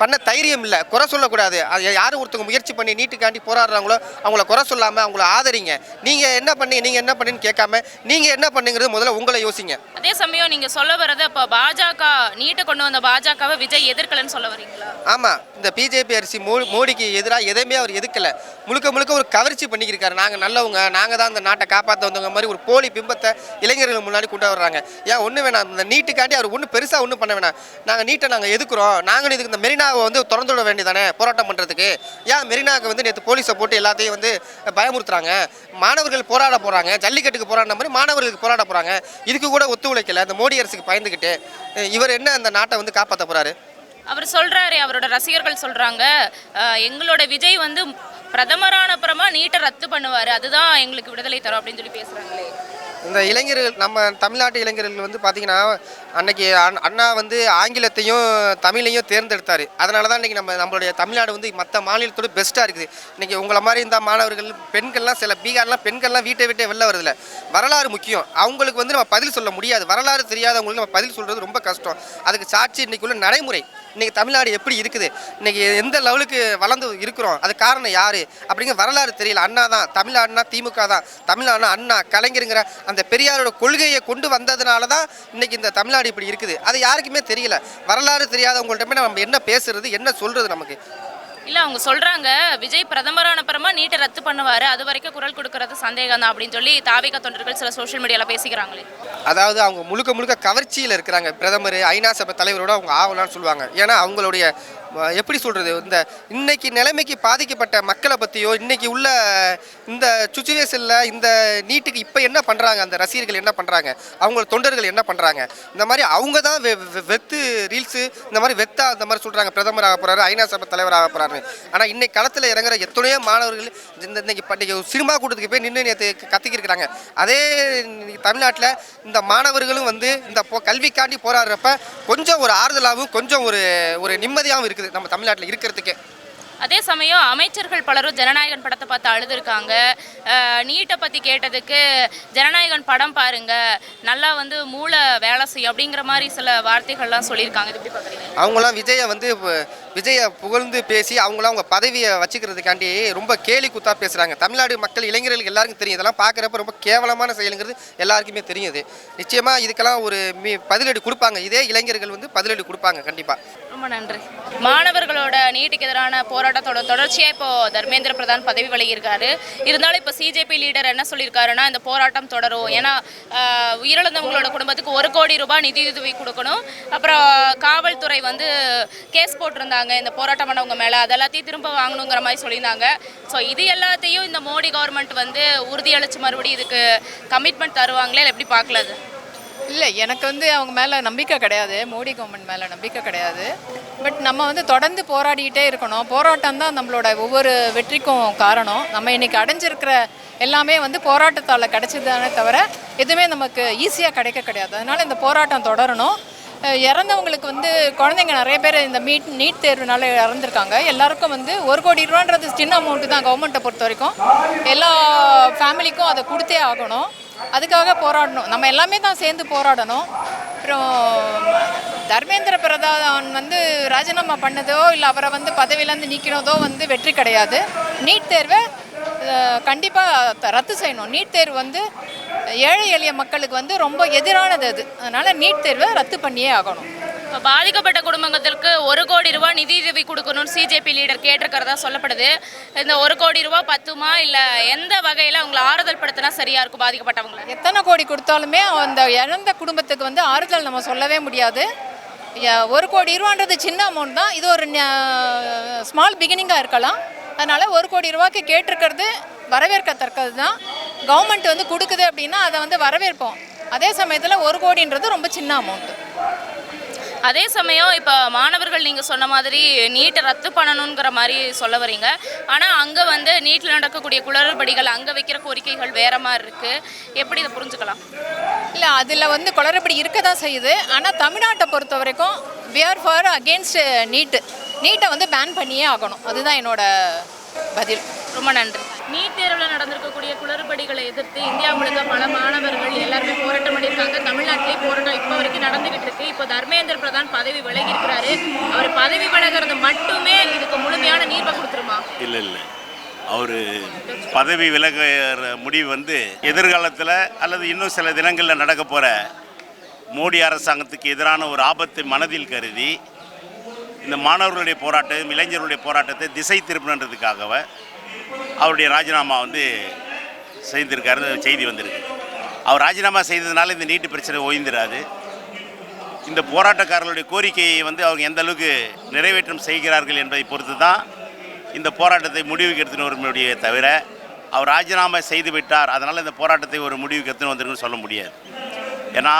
பண்ண தைரியம் இல்லை. குறை சொல்லக்கூடாது. அது யாரும் ஒருத்தவங்க முயற்சி பண்ணி நீட்டுக்காண்டி போராடுறாங்களோ அவங்கள குறை சொல்லாமல் அவங்கள ஆதரிங்க. நீங்கள் என்ன பண்ணீங்கன்னு கேட்காம நீங்கள் என்ன பண்ணுங்கிறது முதல்ல உங்களை யோசிங்க. அதே சமயம் நீங்கள் சொல்ல வர்றது இப்போ பாஜக நீட்டை கொண்டு வந்த பாஜகவை விஜய் எதிர்க்கலன்னு சொல்ல வரீங்களா? ஆமாம், இந்த பிஜேபி அரசு மோடிக்கு எதிராக எதையுமே அவர் எதுக்கலை. முழுக்க ஒரு கவர்ச்சி பண்ணிக்கிருக்காரு. நாங்கள் நல்லவங்க, நாங்கள் தான் இந்த நாட்டை காப்பாற்ற வந்தவங்க மாதிரி ஒரு போலி பிம்பத்தை இளைஞர்கள் முன்னாடி கொண்டு வர்றாங்க. ஏன் ஒன்றும் வேணாம், இந்த நீட்டுக்காண்டி அவர் ஒன்றும் பெருசாக ஒன்றும் பண்ண வேணாம். நீட்டை நாங்கள் எதுக்குறோம், நாங்களும் இதுக்கு இந்த மெரினாவை வந்து திறந்து விட வேண்டியதானே போராட்டம் பண்ணுறதுக்கு. ஏன் மெரினாவுக்கு வந்து நேற்று போலீஸை போட்டு எல்லாத்தையும் வந்து பயமுறுத்துறாங்க. மாணவர்கள் போராட போகிறாங்க, ஜல்லிக்கட்டுக்கு போராடின மாதிரி மாணவர்களுக்கு போராட போகிறாங்க. இதுக்கு கூட ஒத்துழைக்கலை இந்த மோடி அரசுக்கு பயந்துக்கிட்டு. இவர் என்ன அந்த நாட்டை வந்து காப்பாற்ற போகிறாரு? அவர் சொல்றாரு, அவரோட ரசிகர்கள் சொல்றாங்க, எங்களோட விஜய் வந்து பிரதமரான அப்புறமா நீட்டை ரத்து பண்ணுவார், அதுதான் எங்களுக்கு விடுதலை தரும் அப்படின்னு சொல்லி பேசுறாங்களே. இந்த இளைஞர்கள், நம்ம தமிழ்நாட்டு இளைஞர்கள் வந்து பார்த்திங்கன்னா அன்னைக்கு அண்ணா வந்து ஆங்கிலத்தையும் தமிழையும் தேர்ந்தெடுத்தார். அதனால தான் இன்றைக்கி நம்மளுடைய தமிழ்நாடு வந்து மற்ற மாநிலத்தோடு பெஸ்ட்டாக இருக்குது. இன்றைக்கி உங்களை மாதிரி இந்த மாணவர்கள், பெண்கள்லாம், சில பீகார்லாம் பெண்கள்லாம் வீட்டை விட்டே வெளில வருதில்ல. வரலாறு முக்கியம். அவங்களுக்கு வந்து நம்ம பதில் சொல்ல முடியாது. வரலாறு தெரியாதவங்களுக்கு நம்ம பதில் சொல்கிறது ரொம்ப கஷ்டம். அதுக்கு சாட்சி இன்றைக்கி உள்ள நடைமுறை. இன்றைக்கி தமிழ்நாடு எப்படி இருக்குது, இன்றைக்கி எந்த லெவலுக்கு வளர்ந்து இருக்கிறோம், அது காரணம் யார் அப்படிங்கிற வரலாறு தெரியல. அண்ணா தான், தமிழ்நாடுனா திமுக தான், தமிழ்நாடுனா அண்ணா கலைஞருங்கிற அந்த பெரியாரோட கொள்கையை கொண்டு வந்ததுனால தான் இன்றைக்கி இந்த தமிழ்நாடு இப்படி இருக்குது. அது யாருக்குமே தெரியல. வரலாறு தெரியாதவங்கள்ட்ட நம்ம என்ன பேசுறது, என்ன சொல்கிறது நமக்கு? இல்லை, அவங்க சொல்கிறாங்க விஜய் பிரதமரான அப்புறமா நீட்டை ரத்து பண்ணுவார், அது வரைக்கும் குரல் கொடுக்கறது சந்தேகம் தான் அப்படின்னு சொல்லி தாவேகா தொண்டர்கள் சில சோஷியல் மீடியாவில் பேசிக்கிறாங்களே. அதாவது அவங்க முழுக்க கவர்ச்சியில் இருக்கிறாங்க. பிரதமர், ஐநா சபை தலைவரோட அவங்க ஆகலான்னு சொல்லுவாங்க. ஏன்னா அவங்களுடைய எப்படி சொல்கிறது, இந்த இன்னைக்கு நிலைமைக்கு பாதிக்கப்பட்ட மக்களை பற்றியோ, இன்றைக்கி உள்ள இந்த சுச்சுவேஷனில் இந்த நீட்டுக்கு இப்போ என்ன பண்ணுறாங்க, அந்த ரசிகர்கள் என்ன பண்ணுறாங்க, அவங்களோட தொண்டர்கள் என்ன பண்ணுறாங்க, இந்த மாதிரி அவங்க தான் வெத்து ரீல்ஸு இந்த மாதிரி வெத்தா இந்த மாதிரி சொல்கிறாங்க பிரதமர் ஆக போகிறாரு, ஐநா சபை தலைவர் ஆக போகிறாரு. ஆனால் இன்னைக்கு களத்தில் இறங்குற எத்தனையோ மாணவர்கள் இன்னைக்கு சினிமா கூட்டத்துக்கு போய் நின்று நேற்று கத்திக்கிருக்கிறாங்க. அதே தமிழ்நாட்டில் இந்த மாணவர்களும் வந்து இந்த கல்விக்காண்டி போராடுறப்ப கொஞ்சம் ஒரு ஆறுதலாகவும் கொஞ்சம் ஒரு நிம்மதியாகவும் இருக்குது நம்ம தமிழ்நாட்டில் இருக்கிறதுக்கே. அதே சமயம் அமைச்சர்கள் பலரும் ஜனநாயகன் படத்தை பார்த்து அழுதுருக்காங்க. நீட்டை பற்றி கேட்டதுக்கு ஜனநாயகன் படம் பாருங்க, நல்லா வந்து மூளை வேலை செய்யும் அப்படிங்கிற மாதிரி சில வார்த்தைகள்லாம் சொல்லியிருக்காங்க. இது எப்படி பார்க்குறீங்க? அவங்களாம் விஜயை புகழ்ந்து பேசி அவங்களாம் அவங்க பதவியை வச்சுக்கிறதுக்காண்டி ரொம்ப கேலி குத்தா பேசுகிறாங்க. தமிழ்நாடு மக்கள் இளைஞர்களுக்கு எல்லாருக்கும் தெரியும். இதெல்லாம் பார்க்குறப்ப ரொம்ப கேவலமான செயலுங்கிறது எல்லாருக்குமே தெரியுது. நிச்சயமாக இதுக்கெல்லாம் ஒரு பதிலடி கொடுப்பாங்க. இதே இளைஞர்கள் வந்து பதிலடி கொடுப்பாங்க கண்டிப்பாக. ரொம்ப நன்றி. மாணவர்களோட நீட்டுக்கு எதிரான போராட்டத்தோட தொடர்ச்சியாக இப்போ தர்மேந்திர பிரதான் பதவி விலகியிருக்காரு. இருந்தாலும் இப்போ சிஜேபி லீடர் என்ன சொல்லியிருக்காருன்னா, இந்த போராட்டம் தொடரும். ஏன்னா உயிரிழந்தவங்களோட குடும்பத்துக்கு 1 கோடி ரூபாய் நிதியுதவி கொடுக்கணும். அப்புறம் காவல்துறை வந்து கேஸ் போட்டிருந்தாங்க இந்த போராட்டம் பண்ணவங்க மேலே, அதெல்லாத்தையும் திரும்ப வாங்கணுங்கிற மாதிரி சொல்லியிருந்தாங்க. ஸோ இது எல்லாத்தையும் இந்த மோடி கவர்மெண்ட் வந்து உறுதியளித்து மறுபடியும் இதுக்கு கமிட்மெண்ட் தருவாங்களே, எப்படி பார்க்கலது? இல்லை, எனக்கு வந்து அவங்க மேலே நம்பிக்கை கிடையாது, மோடி கவர்மெண்ட் மேலே நம்பிக்கை கிடையாது. பட் நம்ம வந்து தொடர்ந்து போராடிக்கிட்டே இருக்கணும். போராட்டம் தான் நம்மளோட ஒவ்வொரு வெற்றிக்கும் காரணம். நம்ம இன்றைக்கி அடைஞ்சிருக்கிற எல்லாமே வந்து போராட்டத்தால் கிடைச்சதானே தவிர எதுவுமே நமக்கு ஈஸியாக கிடையாது. அதனால் இந்த போராட்டம் தொடரணும். இறந்தவங்களுக்கு வந்து குழந்தைங்க நிறைய பேர் இந்த நீட் தேர்வுனால இறந்துருக்காங்க. எல்லாருக்கும் வந்து 1 கோடி ரூபான்றது சின்ன அமௌண்ட்டு தான் கவர்மெண்ட்டை பொறுத்த வரைக்கும். எல்லா ஃபேமிலிக்கும் அதை கொடுத்தே ஆகணும். அதுக்காக போராடணும். நம்ம எல்லாமே தான் சேர்ந்து போராடணும். அப்புறம் தர்மேந்திர பிரதான் வந்து ராஜினாமா பண்ணதோ இல்லை அவரை வந்து பதவியிலேருந்து நீக்கினதோ வந்து வெற்றி கிடையாது. நீட் தேர்வை கண்டிப்பாக ரத்து செய்யணும். நீட் தேர்வு வந்து ஏழை எளிய மக்களுக்கு வந்து ரொம்ப எதிரானது அது. அதனால் நீட் தேர்வை ரத்து பண்ணியே ஆகணும். இப்போ பாதிக்கப்பட்ட குடும்பங்களுக்கு 1 கோடி ரூபாய் நிதியுதவி கொடுக்கணும்னு சிஜேபி லீடர் கேட்டிருக்கிறதா சொல்லப்படுது. இந்த 1 கோடி ரூபாய் பத்துமா, இல்லை எந்த வகையில் அவங்களை ஆறுதல் படுத்தினா சரியாக இருக்கும் பாதிக்கப்பட்டவங்களை? எத்தனை கோடி கொடுத்தாலுமே அந்த இழந்த குடும்பத்துக்கு வந்து ஆறுதல் நம்ம சொல்லவே முடியாது. 1 கோடி ரூபான்றது சின்ன அமௌண்ட் தான். இது ஒரு ஸ்மால் பிகினிங்காக இருக்கலாம். அதனால் 1 கோடி ரூபாய்க்கு கேட்டிருக்கிறது வரவேற்கத்தக்கது தான். கவர்மெண்ட் வந்து கொடுக்குது அப்படின்னா அதை வந்து வரவேற்போம். அதே சமயத்தில் 1 கோடின்றது ரொம்ப சின்ன அமௌண்ட்டு. அதே சமயம் இப்போ மாணவர்கள் நீங்கள் சொன்ன மாதிரி நீட்டை ரத்து பண்ணணுங்கிற மாதிரி சொல்ல வரீங்க. ஆனால் அங்கே வந்து நீட்டில் நடக்கக்கூடிய குளறுபடிகள், அங்கே வைக்கிற கோரிக்கைகள் வேறு மாதிரி இருக்குது. எப்படி இதை புரிஞ்சுக்கலாம்? இல்லை, அதில் வந்து குளறுபடி இருக்க தான் செய்யுது. ஆனால் தமிழ்நாட்டை பொறுத்த வரைக்கும் we are for against நீட்டை வந்து பேன் பண்ணியே ஆகணும். அதுதான் என்னோட பதில். ரொம்ப நன்றி. நீட் தேர்வில் நடந்திருக்கக்கூடிய குளறுபடிகளை எதிர்த்து இந்தியா முழுக்க பல மாணவர்கள் எல்லாருமே போராட்டம் பண்ணியிருக்காங்க. தமிழ்நாட்டிலே போராட்டம் இப்போ வரைக்கும் நடந்துகிட்டு இருக்கு. இப்போ தர்மேந்திர பிரதான் பதவி விலகி இருக்கிறாரு. அவர் பதவி விலகிறது மட்டுமே இதுக்கு முழுமையான நீர்வை கொடுத்துருமா? இல்லை அவர் பதவி விலகிற முடிவு வந்து எதிர்காலத்தில் அல்லது இன்னும் சில தினங்களில் நடக்க போகிற மோடி அரசாங்கத்துக்கு எதிரான ஒரு ஆபத்தை மனதில் கருதி இந்த மாணவர்களுடைய போராட்டம், இளைஞர்களுடைய போராட்டத்தை திசை திருப்பினதுக்காகவே அவருடைய ராஜினாமா வந்து செய்திருக்காரு. செய்தி வந்திருக்கு. அவர் ராஜினாமா செய்ததுனால இந்த நீட்டு பிரச்சனை ஓய்ந்திராது. இந்த போராட்டக்காரர்களுடைய கோரிக்கையை வந்து அவங்க எந்த அளவுக்கு நிறைவேற்றம் செய்கிறார்கள் என்பதை பொறுத்து தான் இந்த போராட்டத்தை முடிவுக்கு எடுத்துன்னு வரமுடியே தவிர அவர் ராஜினாமா செய்து விட்டார் அதனால் இந்த போராட்டத்தை ஒரு முடிவுக்கு எடுத்துன்னு வந்திருக்குன்னு சொல்ல முடியாது. ஏன்னா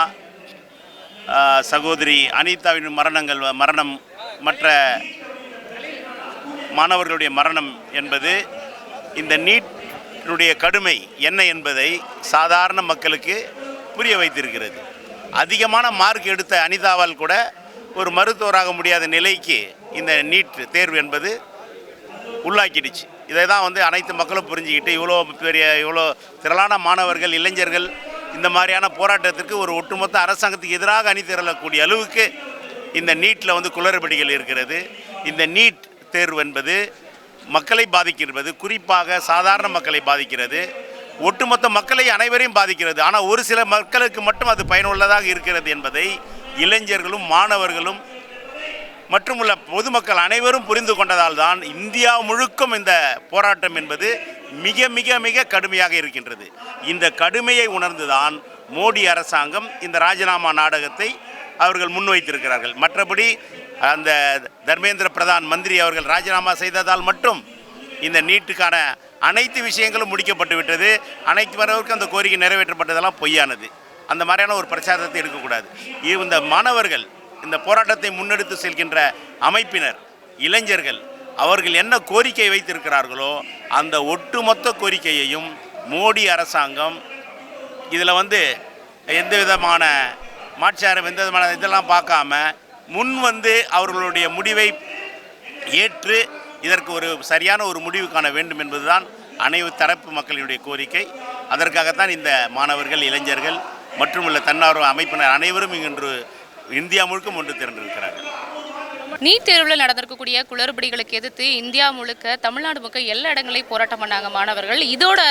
சகோதரி அனிதாவின் மரணம் மற்ற மாணவர்களுடைய மரணம் என்பது இந்த நீட்டுடைய கடுமை என்ன என்பதை சாதாரண மக்களுக்கு புரிய வைத்திருக்கிறது. அதிகமான மார்க் எடுத்த அனிதாவால் கூட ஒரு மருத்துவராக முடியாத நிலைக்கு இந்த நீட் தேர்வு என்பது உள்ளாக்கிடுச்சு. இதை தான் வந்து அனைத்து மக்களும் புரிஞ்சுக்கிட்டு இவ்வளோ திரளான மாணவர்கள், இளைஞர்கள் இந்த மாதிரியான போராட்டத்திற்கு ஒரு ஒட்டுமொத்த அரசாங்கத்துக்கு எதிராக அணிதிரளக்கூடிய அளவுக்கு இந்த நீட்டில் வந்து குளறுபடிகள் இருக்கிறது. இந்த நீட் தேர்வு என்பது மக்களை பாதிக்கிறது, குறிப்பாக சாதாரண மக்களை பாதிக்கிறது, ஒட்டுமொத்த மக்களை அனைவரையும் பாதிக்கிறது. ஆனால் ஒரு சில மக்களுக்கு மட்டும் அது பயனுள்ளதாக இருக்கிறது என்பதை இளைஞர்களும் மாணவர்களும் மற்றும் உள்ள பொதுமக்கள் அனைவரும் புரிந்து கொண்டதால் தான் இந்தியா முழுக்கும் இந்த போராட்டம் என்பது மிக மிக மிக கடுமையாக இருக்கின்றது. இந்த கடுமையை உணர்ந்துதான் மோடி அரசாங்கம் இந்த ராஜினாமா நாடகத்தை அவர்கள் முன்வைத்திருக்கிறார்கள். மற்றபடி அந்த தர்மேந்திர பிரதான் மந்திரி அவர்கள் ராஜினாமா செய்ததால் மட்டும் இந்த நீட்டுக்கான அனைத்து விஷயங்களும் முடிக்கப்பட்டு விட்டது, அனைத்து வரவுக்கு அந்த கோரிக்கை நிறைவேற்றப்பட்டதெல்லாம் பொய்யானது. அந்த மாதிரியான ஒரு பிரச்சாரத்தை எடுக்கக்கூடாது. இந்த மாணவர்கள், இந்த போராட்டத்தை முன்னெடுத்து செல்கின்ற அமைப்பினர், இளைஞர்கள் அவர்கள் என்ன கோரிக்கை வைத்திருக்கிறார்களோ அந்த ஒட்டுமொத்த கோரிக்கையையும் மோடி அரசாங்கம் இதில் வந்து எந்த விதமான மாற்றாரம், எந்த விதமான இதெல்லாம் பார்க்காம முன் வந்து அவர்களுடைய முடிவை ஏற்று இதற்கு ஒரு சரியான ஒரு முடிவு காண வேண்டும் என்பதுதான் அனைத்து தரப்பு மக்களுடைய கோரிக்கை. அதற்காகத்தான் இந்த மாணவர்கள், இளைஞர்கள் மற்றும் உள்ள தன்னார்வ அமைப்பினர் அனைவரும் இன்று இந்தியா முழுக்க ஒன்று திரண்டிருக்கிறார்கள். நீட் தேர்வில் நடந்திருக்கக்கூடிய குளறுபடிகளுக்கு எதிர்த்து இந்தியா முழுக்க, தமிழ்நாடு முழுக்க எல்லா இடங்களையும் போராட்டம் பண்ணாங்க மாணவர்கள். இதோட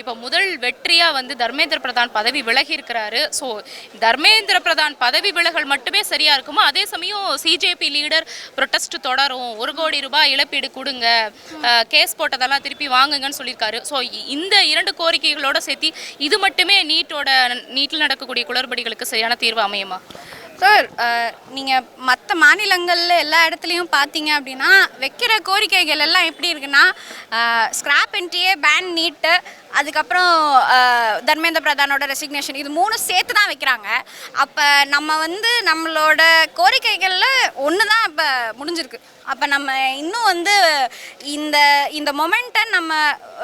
இப்போ முதல் வெற்றியாக வந்து தர்மேந்திர பிரதான் பதவி விலகி இருக்கிறாரு. ஸோ தர்மேந்திர பிரதான் பதவி விலகல் மட்டுமே சரியாக இருக்குமோ, அதே சமயம் சிஜேபி லீடர் ப்ரொட்டஸ்ட் தொடரும், 1 கோடி ரூபாய் இழப்பீடு கொடுங்க, கேஸ் போட்டதெல்லாம் திருப்பி வாங்குங்கன்னு சொல்லியிருக்காரு. ஸோ இந்த 2 கோரிக்கைகளோட சேர்த்து இது மட்டுமே நீட்டில் நடக்கக்கூடிய குளறுபடிகளுக்கு சரியான தீர்வு அமையுமா? சார், நீங்கள் மற்ற மாநிலங்களில் எல்லா இடத்துலையும் பார்த்தீங்க அப்படின்னா வைக்கிற கோரிக்கைகள் எல்லாம் எப்படி இருக்குன்னா, ஸ்கிராப் என்ட்ரியே, பேன் நீட்டு, அதுக்கப்புறம் தர்மேந்திர பிரதானோட ரெசிக்னேஷன், இது 3 சேர்த்து தான் வைக்கிறாங்க. அப்போ நம்ம வந்து நம்மளோட கோரிக்கைகளில் ஒன்று தான் இப்போ முடிஞ்சிருக்கு. அப்போ நம்ம இன்னும் வந்து இந்த மொமெண்ட்டை நம்ம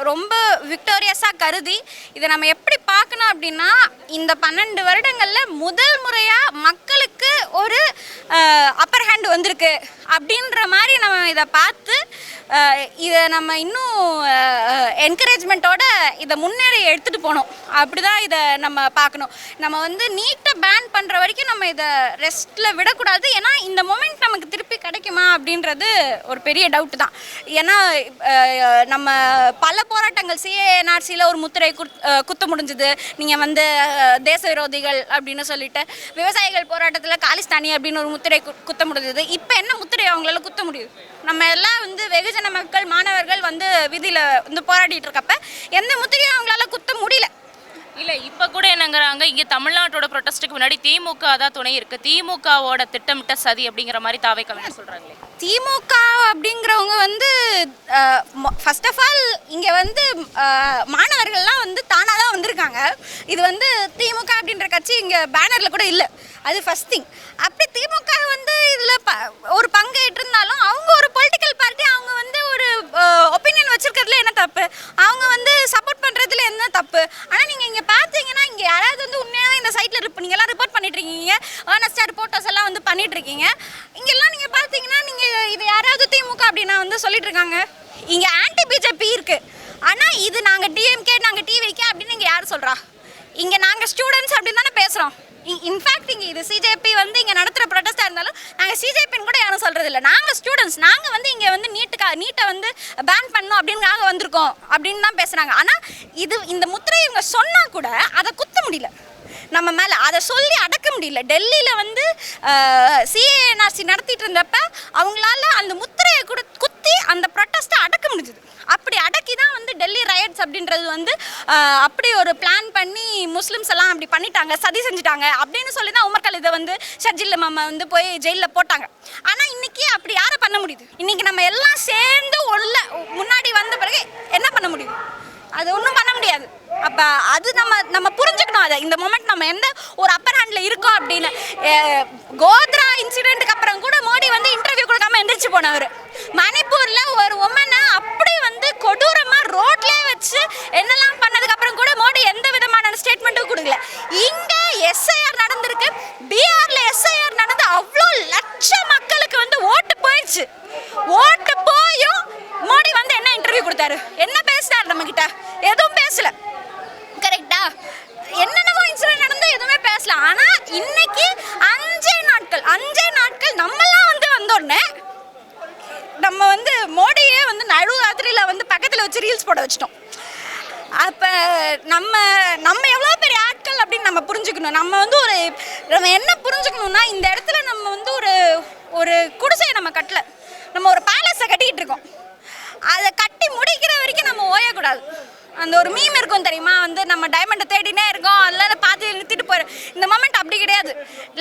ரொம்ப விக்டோரியஸாக கருதி இதை நம்ம எப்படி பார்க்கணும் அப்படின்னா, இந்த 12 வருடங்களில் முதல் முறையாக மக்களுக்கு ஒரு அப்பர் ஹேண்ட் வந்திருக்கு அப்படின்ற மாதிரி நம்ம இதை பார்த்து இதை நம்ம இன்னும் என்கரேஜ்மெண்ட்டோட இதை முன்னேறி எடுத்துகிட்டு போகணும். அப்படி தான் இதை நம்ம பார்க்கணும். நம்ம வந்து நீட்டை பேன் பண்ணுற வரைக்கும் நம்ம இதை ரெஸ்ட்டில் விடக்கூடாது. ஏன்னா இந்த மொமெண்ட் நமக்கு திருப்பி கிடைக்குமா அப்படின்றது ஒரு பெரிய டவுட்டு தான். ஏன்னா நம்ம பல போராட்டங்கள், சிஏஎன்ஆர்சியில் ஒரு முத்திரை குத்த முடிஞ்சுது. நீங்கள் வந்து தேச விரோதிகள் அப்படின்னு சொல்லிட்டு, விவசாயிகள் போராட்டத்தில் காலிஸ்தானி அப்படின்னு ஒரு முத்திரை குத்த முடிஞ்சது. இப்போ என்ன முத்திரை அவங்களால குத்த முடியுது? நம்ம எல்லாம் வந்து வெகுஜன மக்கள், மாணவர்கள் வந்து விதியில் வந்து போராடிட்டு இருக்கப்ப எந்த முத்திரையும் அவங்களால குத்த முடியல. இல்லை, இப்போ கூட என்னங்கிறாங்க, இங்கே தமிழ்நாட்டோட ப்ரொட்டஸ்ட்டுக்கு முன்னாடி திமுக தான் துணை இருக்குது, திமுகவோட திட்டமிட்ட சதி அப்படிங்கிற மாதிரி தாவேக்கா சொல்கிறாங்களே. திமுக அப்படிங்கிறவங்க வந்து ஃபர்ஸ்ட் ஆஃப் ஆல் இங்கே வந்து மாணவர்கள்லாம் வந்து தானாக தான் வந்திருக்காங்க. இது வந்து திமுக அப்படின்ற கட்சி இங்கே பேனரில் கூட இல்லை. அது ஃபர்ஸ்ட் திங். அப்படி திமுக வந்து இதில் ஒரு பங்கேற்றிருந்தாலும் அவங்க ஒரு பொலிட்டிக்கல் பார்ட்டி, அவங்க வந்து ஒரு ஒப்பீனியன் வச்சுருக்கிறதுல என்ன தப்பு, அவங்க வந்து சப்போர்ட் பண்ணுறதுல என்ன தப்பு. ஆனால் நீங்கள் இங்கே பார்த்தீங்கன்னா, இங்கே யாராவது வந்து உண்மையாக இந்த சைட்டில் நீங்கள்லாம் ரிப்போர்ட் பண்ணிட்டுருக்கீங்க, ஏர்னஸ்டாக ரிப்போர்ட்டர்ஸ் எல்லாம் வந்து பண்ணிகிட்ருக்கீங்க. இங்கெல்லாம் நீங்கள் பார்த்தீங்கன்னா, நீங்கள் இது யாராவது திமுக அப்படின்னா வந்து சொல்லிட்டு இருக்காங்க. இங்கே ஆன்டி பிஜேபி இருக்குது. ஆனால் இது நாங்கள் டிஎம்கே நாங்கள் டிவிகே அப்படின்னு இங்கே யார் சொல்கிறா? இங்கே நாங்கள் ஸ்டூடெண்ட்ஸ் அப்படின்னு தானே பேசுகிறோம். இன்ஃபேக்ட் இங்கே இது சிஜேபி வந்து இங்கே நடத்துகிற ப்ரொடெஸ்ட்டாக இருந்தாலும் நாங்கள் சிஜேபின்னு கூட யாரும் சொல்கிறது இல்லை. நாங்கள் ஸ்டூடெண்ட்ஸ், நாங்கள் வந்து இங்கே வந்து நீட்டை வந்து பேன் பண்ணணும் அப்படின்னு நாங்கள் வந்திருக்கோம் அப்படின்னு தான் பேசுகிறாங்க. ஆனால் இந்த முத்திரை இவங்க சொன்னால் கூட அதை குத்த முடியல நம்ம மேலே, அதை சொல்லி அடக்க முடியல. டெல்லியில் வந்து சிஏஎன்ஆர்சி நடத்திட்டு இருந்தப்ப அவங்களால அந்த முத்திரையை கூட குத்தி அந்த ப்ரொட்டஸ்ட்டை அடக்க முடிஞ்சுது. அப்படி அடக்கி தான் வந்து டெல்லி ரயட்ஸ் அப்படின்றது வந்து அப்படி ஒரு பிளான் பண்ணி முஸ்லிம்ஸ் எல்லாம் அப்படி பண்ணிட்டாங்க, சதி செஞ்சுட்டாங்க அப்படின்னு சொல்லி தான் உமர் கலீதை வந்து ஷர்ஜில் மாமா வந்து போய் ஜெயிலில் போட்டாங்க. ஆனால் இன்னைக்கு அப்படி யாரை பண்ண முடியுது? இன்னைக்கு நம்ம எல்லாம் சேர்ந்து முன்னாடி வந்த பிறகு என்ன பண்ண முடியும்? அது ஒன்றும் பண்ண முடியாது. அப்போ அது நம்ம புரிஞ்சுக்கணும். அதை இந்த மொமெண்ட் நம்ம எந்த ஒரு அப்பர் ஹேண்டில் இருக்கோம் அப்படின்னு. கோத்ரா இன்சிடென்ட்டுக்கு அப்புறம் கூட மோடி வந்து இன்டர்வியூ கொடுக்காம எந்திரிச்சு போனவர். மணிப்பூரில் ஒரு உமனை அப்படி வந்து கொடூரமாக ரோட்லேயே வச்சு என்னெல்லாம் பண்ணதுக்கு அப்புறம் கூட மோடி எந்த விதமான ஸ்டேட்மெண்ட்டும் கொடுக்கல. இங்கே எஸ்ஐஆர் நடந்திருக்கு, பீகாரில் எஸ்ஐஆர் நடந்து அவ்வளோ லட்சம் மக்களுக்கு வந்து ஓட்டு போயிடுச்சு. ஓட்டு போயும் மோடி வந்து என்ன இன்டர்வியூ கொடுத்தாரு? என்ன பேசினார் நம்ம கிட்ட? எதுவும் பேசல. கரெக்டா? என்னென்னவோ இன்சிடென்ட் நடந்து எதுவுமே பேசல. ஆனால் இன்னைக்கு 5 நாட்கள் நம்மலாம் வந்து வந்தோடனே நம்ம வந்து மோடியே வந்து நடுராத்திரியில் வந்து பக்கத்தில் வச்சு ரீல்ஸ் போட வச்சிட்டோம். அப்போ நம்ம எவ்வளோ பெரிய ஆட்கள் அப்படின்னு நம்ம புரிஞ்சுக்கணும். நம்ம என்ன புரிஞ்சுக்கணும்னா, இந்த இடத்துல நம்ம வந்து ஒரு குடிசையை நம்ம கட்டல, நம்ம ஒரு பேலஸை கட்டிக்கிட்டு இருக்கோம். அதை கட்டி முடிக்கிற வரைக்கும் நம்ம ஓயக்கூடாது. அந்த ஒரு மீம் இருக்கும் தெரியுமா, வந்து நம்ம டைமண்டை தேடினே இருக்கோம், அதில் பார்த்து நிறுத்திட்டு போயிடும். இந்த மொமெண்ட் அப்படி கிடையாது.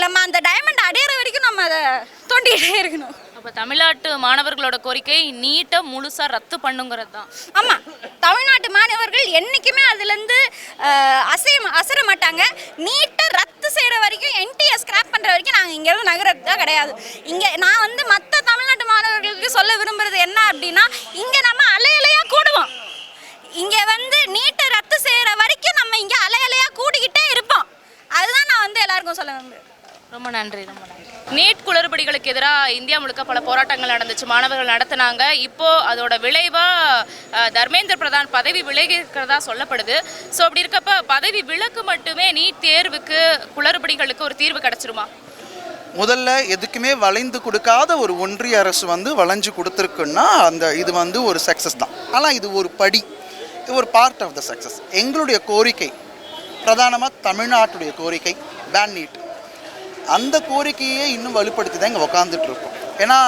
நம்ம அந்த டைமண்ட் அடையிற வரைக்கும் நம்ம அதை தோண்டிகிட்டே இருக்கணும். அப்போ தமிழ்நாட்டு மாணவர்களோட கோரிக்கை நீட்டை முழுசாக ரத்து பண்ணுங்கிறது தான். ஆமாம், தமிழ்நாட்டு மாணவர்கள் என்றைக்குமே அதுலேருந்து அசர மாட்டாங்க. நீட்டை ரத்து செய்கிற வரைக்கும், என்டிஏ ஸ்கிராப் பண்ணுற வரைக்கும் நாங்கள் இங்கேருந்து நகரத்து தான் கிடையாது. இங்கே நான் வந்து மற்ற தமிழ்நாட்டு மாணவர்களுக்கு சொல்ல விரும்புகிறது என்ன அப்படின்னா, இங்கே நம்ம அலையலையாக கூடுவோம். இங்கே வந்து நீட்டை ரத்து செய்கிற வரைக்கும் நம்ம இங்கே அலையலையாக கூடிக்கிட்டே இருப்போம். அதுதான் நான் வந்து எல்லாருக்கும் சொல்ல விரும்புகிறேன். ரொம்ப நன்றி. நீட் குளறுபடிகளுக்கு எதிராக இந்தியா முழுக்க பல போராட்டங்கள் நடந்துச்சு, மாணவர்கள் நடத்தினாங்க. இப்போது அதோட விளைவாக தர்மேந்திர பிரதான் பதவி விலகிறதா சொல்லப்படுது. ஸோ அப்படி இருக்கப்ப பதவி விலக்கு மட்டுமே நீட் தேர்வுக்கு குளறுபடிகளுக்கு ஒரு தீர்வு கிடச்சிருமா? முதல்ல எதுக்குமே வளைந்து கொடுக்காத ஒரு ஒன்றிய அரசு வந்து வளைஞ்சு கொடுத்துருக்குன்னா இது வந்து ஒரு சக்ஸஸ் தான். ஆனால் இது ஒரு படி, இது ஒரு பார்ட் ஆஃப் த சக்ஸஸ். எங்களுடைய கோரிக்கை பிரதானமாக தமிழ்நாட்டுடைய கோரிக்கை பேன் நீட். அந்த கோரிக்கையே இன்னும் வலுப்படுத்தி தான் இங்கே உக்காந்துட்ருக்கோம். ஏன்னா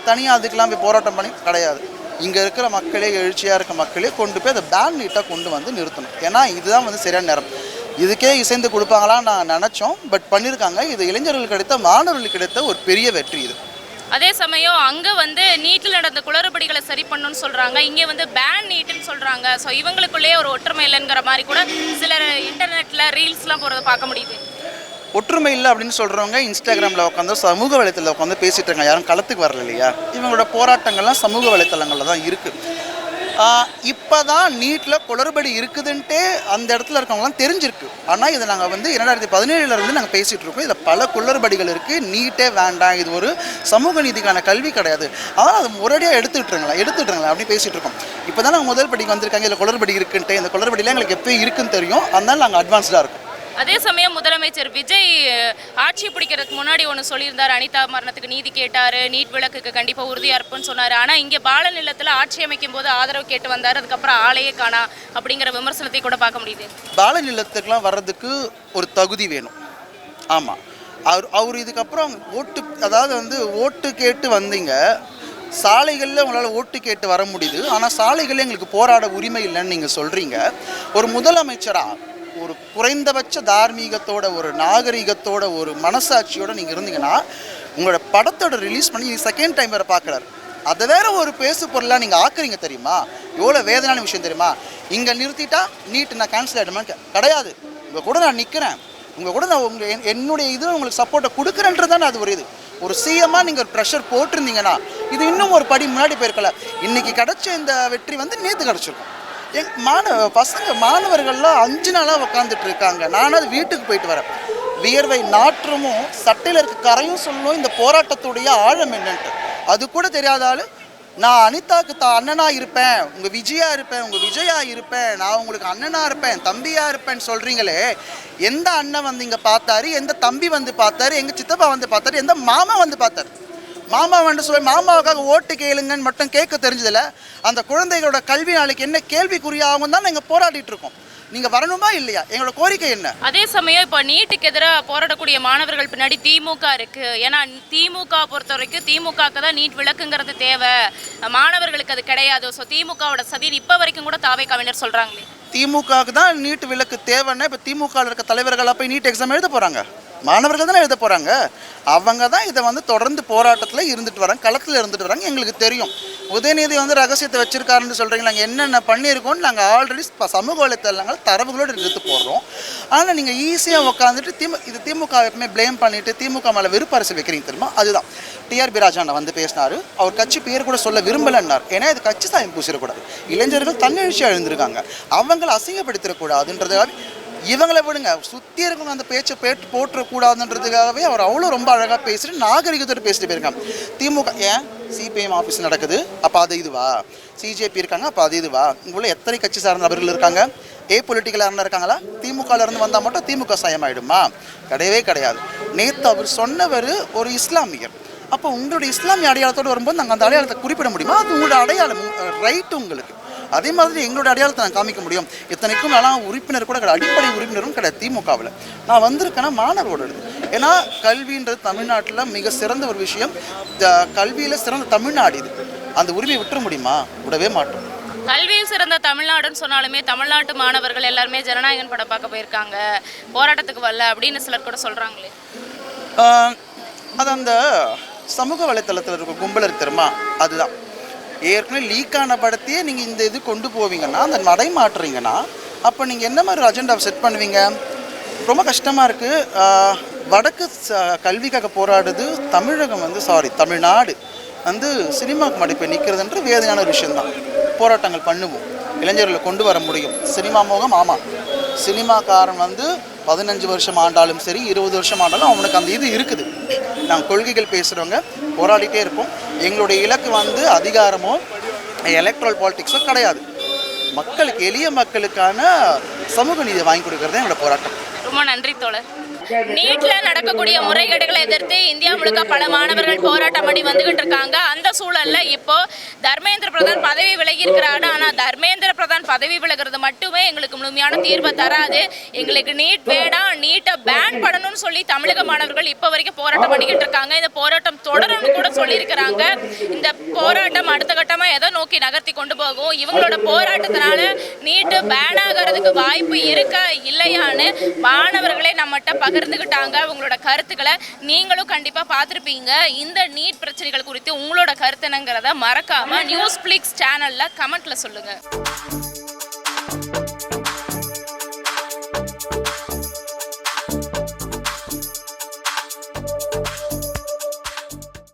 தனியாக அதுக்கெல்லாம் போய் போராட்டம் பண்ணி கிடையாது. இங்கே இருக்கிற மக்களே, எழுச்சியாக இருக்க மக்களே கொண்டு போய் அதை பேன் நீட்டாக கொண்டு வந்து நிறுத்தணும். ஏன்னா இதுதான் வந்து சரியான நேரம். இதுக்கே இசைந்து கொடுப்பாங்களான்னு நான் நினச்சோம், பட் பண்ணியிருக்காங்க. இது இளைஞர்களுக்கு கிடைத்த, மாணவர்களுக்கு கிடைத்த ஒரு பெரிய வெற்றி இது. அதே சமயம் அங்கே வந்து நீட்டில் நடந்த குளறுபடிகளை சரி பண்ணணும்னு சொல்கிறாங்க, இங்கே வந்து பேன் நீட்டுன்னு சொல்கிறாங்க. ஸோ இவங்களுக்குள்ளேயே ஒரு ஒற்றுமை இல்லைங்கிற மாதிரி கூட சிலர் இன்டர்நெட்டில் ரீல்ஸ்லாம் போகிறத பார்க்க முடியுது. ஒற்றுமை இல்லை அப்படின்னு சொல்கிறவங்க இன்ஸ்டாகிராமில் உட்காந்து, சமூக வலைத்தளத்தில் உட்காந்து பேசிகிட்டு இருக்காங்க. யாரும் களத்துக்கு வரல இல்லையா? இவங்களோட போராட்டங்கள்லாம் சமூக வலைத்தளங்களில் தான் இருக்குது. இப்போ தான் நீட்டில் குளறுபடி இருக்குதுன்ட்டு அந்த இடத்துல இருக்கவங்களாம் தெரிஞ்சிருக்கு. ஆனால் இதை நாங்கள் வந்து 2017 நாங்கள் பேசிகிட்டு இருக்கோம். இதில் பல குளறுபடிகள் இருக்குது. நீட்டே வேண்டாம், இது ஒரு சமூக நீதிக்கான கல்வி கிடையாது, அதனால் அது முறையாக எடுத்துட்டுருங்களேன் அப்படி பேசிகிட்டு இருக்கோம். இப்போ தான் நாங்கள் முதல் படிக்கு வந்திருக்காங்க, இதில் குளறுபடி இருக்குன்ட்டு. இந்த குளறுபடியில் எங்களுக்கு எப்போ இருக்குன்னு தெரியும், அதனால் நாங்கள் அட்வான்ஸ்டாக இருக்கோம். அதே சமயம் முதலமைச்சர் விஜய் ஆட்சி பிடிக்கிறதுக்கு முன்னாடி ஒன்று சொல்லியிருந்தார், அனிதா மரணத்துக்கு நீதி கேட்டார், நீட் விளக்குக்கு கண்டிப்பாக உறுதியாக இருப்புன்னு சொன்னார். ஆனால் இங்கே பால நிலத்தில் ஆட்சி அமைக்கும் போது ஆதரவு கேட்டு வந்தார், அதுக்கப்புறம் ஆளையே காணா அப்படிங்கிற விமர்சனத்தை கூட பார்க்க முடியுது. பால நிலத்துக்கெலாம் வர்றதுக்கு ஒரு தகுதி வேணும். ஆமாம், அவர் இதுக்கப்புறம் ஓட்டு கேட்டு வந்தீங்க, சாலைகளில் உங்களால் ஓட்டு கேட்டு வர முடியுது, ஆனால் சாலைகளில் எங்களுக்கு போராட உரிமை இல்லைன்னு நீங்கள் சொல்கிறீங்க. ஒரு முதலமைச்சராக ஒரு குறைந்தபட்ச தார்மீகத்தோட, ஒரு நாகரிகத்தோட, ஒரு மனசாட்சியோடு நீங்கள் இருந்தீங்கன்னா, உங்களோட படத்தோட ரிலீஸ் பண்ணி செகண்ட் டைம் வேறு பார்க்குறாரு, அதை வேற ஒரு பேசு பொருளாக நீங்கள் ஆக்குறீங்க தெரியுமா? எவ்வளோ வேதனான விஷயம் தெரியுமா? இங்கே நிறுத்திட்டா நீட்டு நான் கேன்சல் ஆகிடுமா? கிடையாது, உங்கள் கூட நான் நிற்கிறேன், உங்கள் கூட நான் என்னுடைய இது உங்களுக்கு சப்போர்ட்டை கொடுக்குறேன்றது தானே அது ஒரு இது. ஒரு சிஎம்மாக நீங்கள் ஒரு ப்ரெஷர் போட்டிருந்தீங்கன்னா இது இன்னும் ஒரு படி முன்னாடி போயிருக்கல. இன்றைக்கி கிடச்ச இந்த வெற்றி வந்து நேற்று கிடச்சிருக்கும். மாணவர்கள்லாம் 5 நாளாக உட்காந்துட்டு இருக்காங்க. நானும் வீட்டுக்கு போயிட்டு வரேன். வியர்வை நாற்றமும் சட்டையில் இருக்க கரையும் சொல்லணும் இந்த போராட்டத்துடைய ஆழம் என்னன்ட்டு. அது கூட தெரியாத ஆள் நான் அனிதாக்கு அண்ணனா இருப்பேன், உங்கள் விஜயா இருப்பேன், உங்கள் விஜயா இருப்பேன், நான் உங்களுக்கு அண்ணனா இருப்பேன், தம்பியா இருப்பேன்னு சொல்கிறீங்களே, எந்த அண்ணன் வந்து இங்கே பார்த்தாரு, எந்த தம்பி வந்து பார்த்தாரு, எங்கள் சித்தப்பா வந்து பார்த்தாரு, எந்த மாமா வந்து பார்த்தாரு? மாமா வந்து சொல்லி மாமாவுக்காக ஓட்டு கேளுங்கன்னு மட்டும் கேட்க தெரிஞ்சதில்ல. அந்த குழந்தைகளோட கல்வி நாளைக்கு என்ன கேள்விக்குறியாகும் தான் நாங்கள் போராடிட்டு இருக்கோம். நீங்கள் வரணுமா இல்லையா? எங்களோட கோரிக்கை என்ன? அதே சமயம் இப்போ நீட்டுக்கு எதிராக போராடக்கூடிய மாணவர்கள் பின்னாடி திமுக இருக்கு. ஏன்னா திமுக பொறுத்த வரைக்கும் திமுகவுக்கு தான் நீட் விளக்குங்கிறது தேவை, மாணவர்களுக்கு அது கிடையாது. ஸோ திமுகவோட சதி இப்போ வரைக்கும் கூட தாவேக்காவினர் சொல்றாங்களே. திமுகவுக்கு தான் நீட் விலக்கு தேவைன்னா இப்போ திமுக இருக்க தலைவர்களாக போய் நீட் எக்ஸாம் எழுத போகிறாங்க, மாணவர்கள் தானே எழுத போகிறாங்க. அவங்க தான் இதை வந்து தொடர்ந்து போராட்டத்தில் இருந்துட்டு வராங்க, களத்தில் இருந்துட்டு வராங்க. எங்களுக்கு தெரியும் உதயநிதி வந்து ரகசியத்தை வச்சிருக்காருன்னு சொல்கிறீங்க. நாங்கள் என்னென்ன பண்ணியிருக்கோம்னு நாங்கள் ஆல்ரெடி சமூக வலைத்தளங்கள் தரவுகளோடு எடுத்து போடுறோம். ஆனால் நீங்கள் ஈஸியாக உட்காந்துட்டு இது திமுக எப்பவுமே ப்ளேம் பண்ணிவிட்டு திமுக மேலே வெறுப்பு அரசியல் வைக்கிறீங்க தெரியுமா? அதுதான் டிஆர்பி ராஜா வந்து பேசினார். அவர் கட்சி பேர் கூட சொல்ல விரும்பலைன்னார். ஏன்னா இது கட்சி சாயம் பூசிடக்கூடாது. இளைஞர்கள் தன்னெழுச்சியாக எழுந்திருக்காங்க, அவங்களை அசிங்கப்படுத்திடக்கூடாதுன்றதுக்காக இவங்களை விடுங்க, சுற்றி இருக்கவங்க அந்த பேச்சை போட்டுறக்கூடாதுன்றதுக்காகவே அவர் அவ்வளோ ரொம்ப அழகாக பேசிட்டு நாகரிகத்தோடு பேசிட்டு போயிருக்காங்க. திமுக ஏன் சிபிஎம் ஆஃபீஸ் நடக்குது, அப்போ அது இதுவா? சிஜேபி இருக்காங்க, அப்போ அது இதுவா? இங்குள்ள எத்தனை கட்சி சார்ந்த நபர்கள் இருக்காங்க? பொலிட்டிக்கலாக இருந்தால் இருக்காங்களா? திமுகலேருந்து வந்தால் மட்டும் திமுக சாயமாயிடுமா? கிடையவே கிடையாது. நேற்று அவர் சொன்னவர் ஒரு இஸ்லாமியர். அப்போ உங்களுடைய இஸ்லாமிய அடையாளத்தோடு வரும்போது நாங்கள் அந்த அடையாளத்தை குறிப்பிட முடியுமா? அது உங்களோட அடையாளம், ரைட்டு உங்களுக்கு. அதே மாதிரி எங்களோட அடையாளத்தை நான் காமிக்க முடியும். இத்தனைக்கும் நான் உறுப்பினர் கூட கிடையாது, அடிப்படை உறுப்பினரும் கிடையாது திமுகவில். நான் வந்திருக்கேன்னா மாணவரோட. ஏன்னா கல்வின்றது தமிழ்நாட்டில் மிக சிறந்த ஒரு விஷயம். கல்வியில் சிறந்த தமிழ்நாடு இது. அந்த உரிமையை விட்டுற முடியுமா? விடவே மாட்டோம். கல்வியில் சிறந்த தமிழ்நாடுன்னு சொன்னாலுமே தமிழ்நாட்டு மாணவர்கள் எல்லாருமே ஜனநாயகன் படம் பார்க்க போயிருக்காங்க, போராட்டத்துக்கு வரல அப்படின்னு சிலர் கூட சொல்கிறாங்களே. அது அந்த சமூக வலைத்தளத்தில் இருக்க கும்பல் இருக்கு தெரியுமா? அதுதான் ஏற்கனவே லீக்கான படத்தையே நீங்கள் இந்த இது கொண்டு போவீங்கன்னா, அந்த நடை மாட்டுறீங்கன்னா, அப்போ நீங்கள் என்ன மாதிரி அஜெண்டாவை செட் பண்ணுவீங்க? ரொம்ப கஷ்டமாக இருக்குது. வடக்கு கல்விக்காக போராடுது தமிழகம் வந்து தமிழ்நாடு வந்து சினிமாவுக்கு மடிப்பை நிற்கிறதுன்ற வேதனையான ஒரு விஷயந்தான். போராட்டங்கள் பண்ணுவோம், இளைஞர்களை கொண்டு வர முடியும். சினிமா மோகம் ஆமாம், சினிமாக்காரன் வந்து 15 வருஷம் ஆண்டாலும் சரி 20 வருஷம் ஆண்டாலும் அவனுக்கு அந்த இது இருக்குது. நாங்கள் கொள்கைகள் பேசுகிறவங்க போராடிட்டே இருப்போம். எங்களுடைய இலக்கு வந்து அதிகாரமோ எலக்ட்ரல் பாலிட்டிக்ஸோ கிடையாது. மக்களுக்கு, எளிய மக்களுக்கான சமூக நீதியை வாங்கி கொடுக்கறது எங்களோட போராட்டம். ரொம்ப நன்றி தோழர். நீட்ல நடக்கக்கூடிய முறைகேடுகளை எதிர்த்து இந்தியா முழுக்க பல மாணவர்கள் போராட்டம் பண்ணி வந்துகிட்டு இருக்காங்க. அந்த சூழல்ல இப்போ தர்மேந்திர பிரதான் பதவி விலகி இருக்கிறாரு. ஆனா தர்மேந்திர பிரதான் பதவி விலகிறது மட்டுமே எங்களுக்கு முழுமையான தீர்வை தராது. எங்களுக்கு நீட் வேண்டாம், நீட்டை பேன் பண்ணணும்னு சொல்லி தமிழக மாணவர்கள் இப்போ வரைக்கும் போராட்டம் பண்ணிக்கிட்டு இருக்காங்க. இந்த போராட்டம் தொடரும்னு கூட சொல்லியிருக்கிறாங்க. இந்த போராட்டம் அடுத்த கட்டமா எதை நோக்கி நகர்த்தி கொண்டு போகும், இவங்களோட போராட்டத்தினால நீட்டு பேன் ஆகிறதுக்கு வாய்ப்பு இருக்கா இல்லையான்னு மாணவர்களே நம்மகிட்ட பகிர்ந்துக்கிட்டாங்க உங்களோட கருத்துக்களை. நீங்களும் கண்டிப்பாக பார்த்துருப்பீங்க. இந்த நீட் பிரச்சனைகள் குறித்து உங்களோட கருத்து என்னங்கிறத மறக்காமல் நியூஸ் பிளிக்ஸ் சேனலில் கமெண்ட்டில் சொல்லுங்கள்.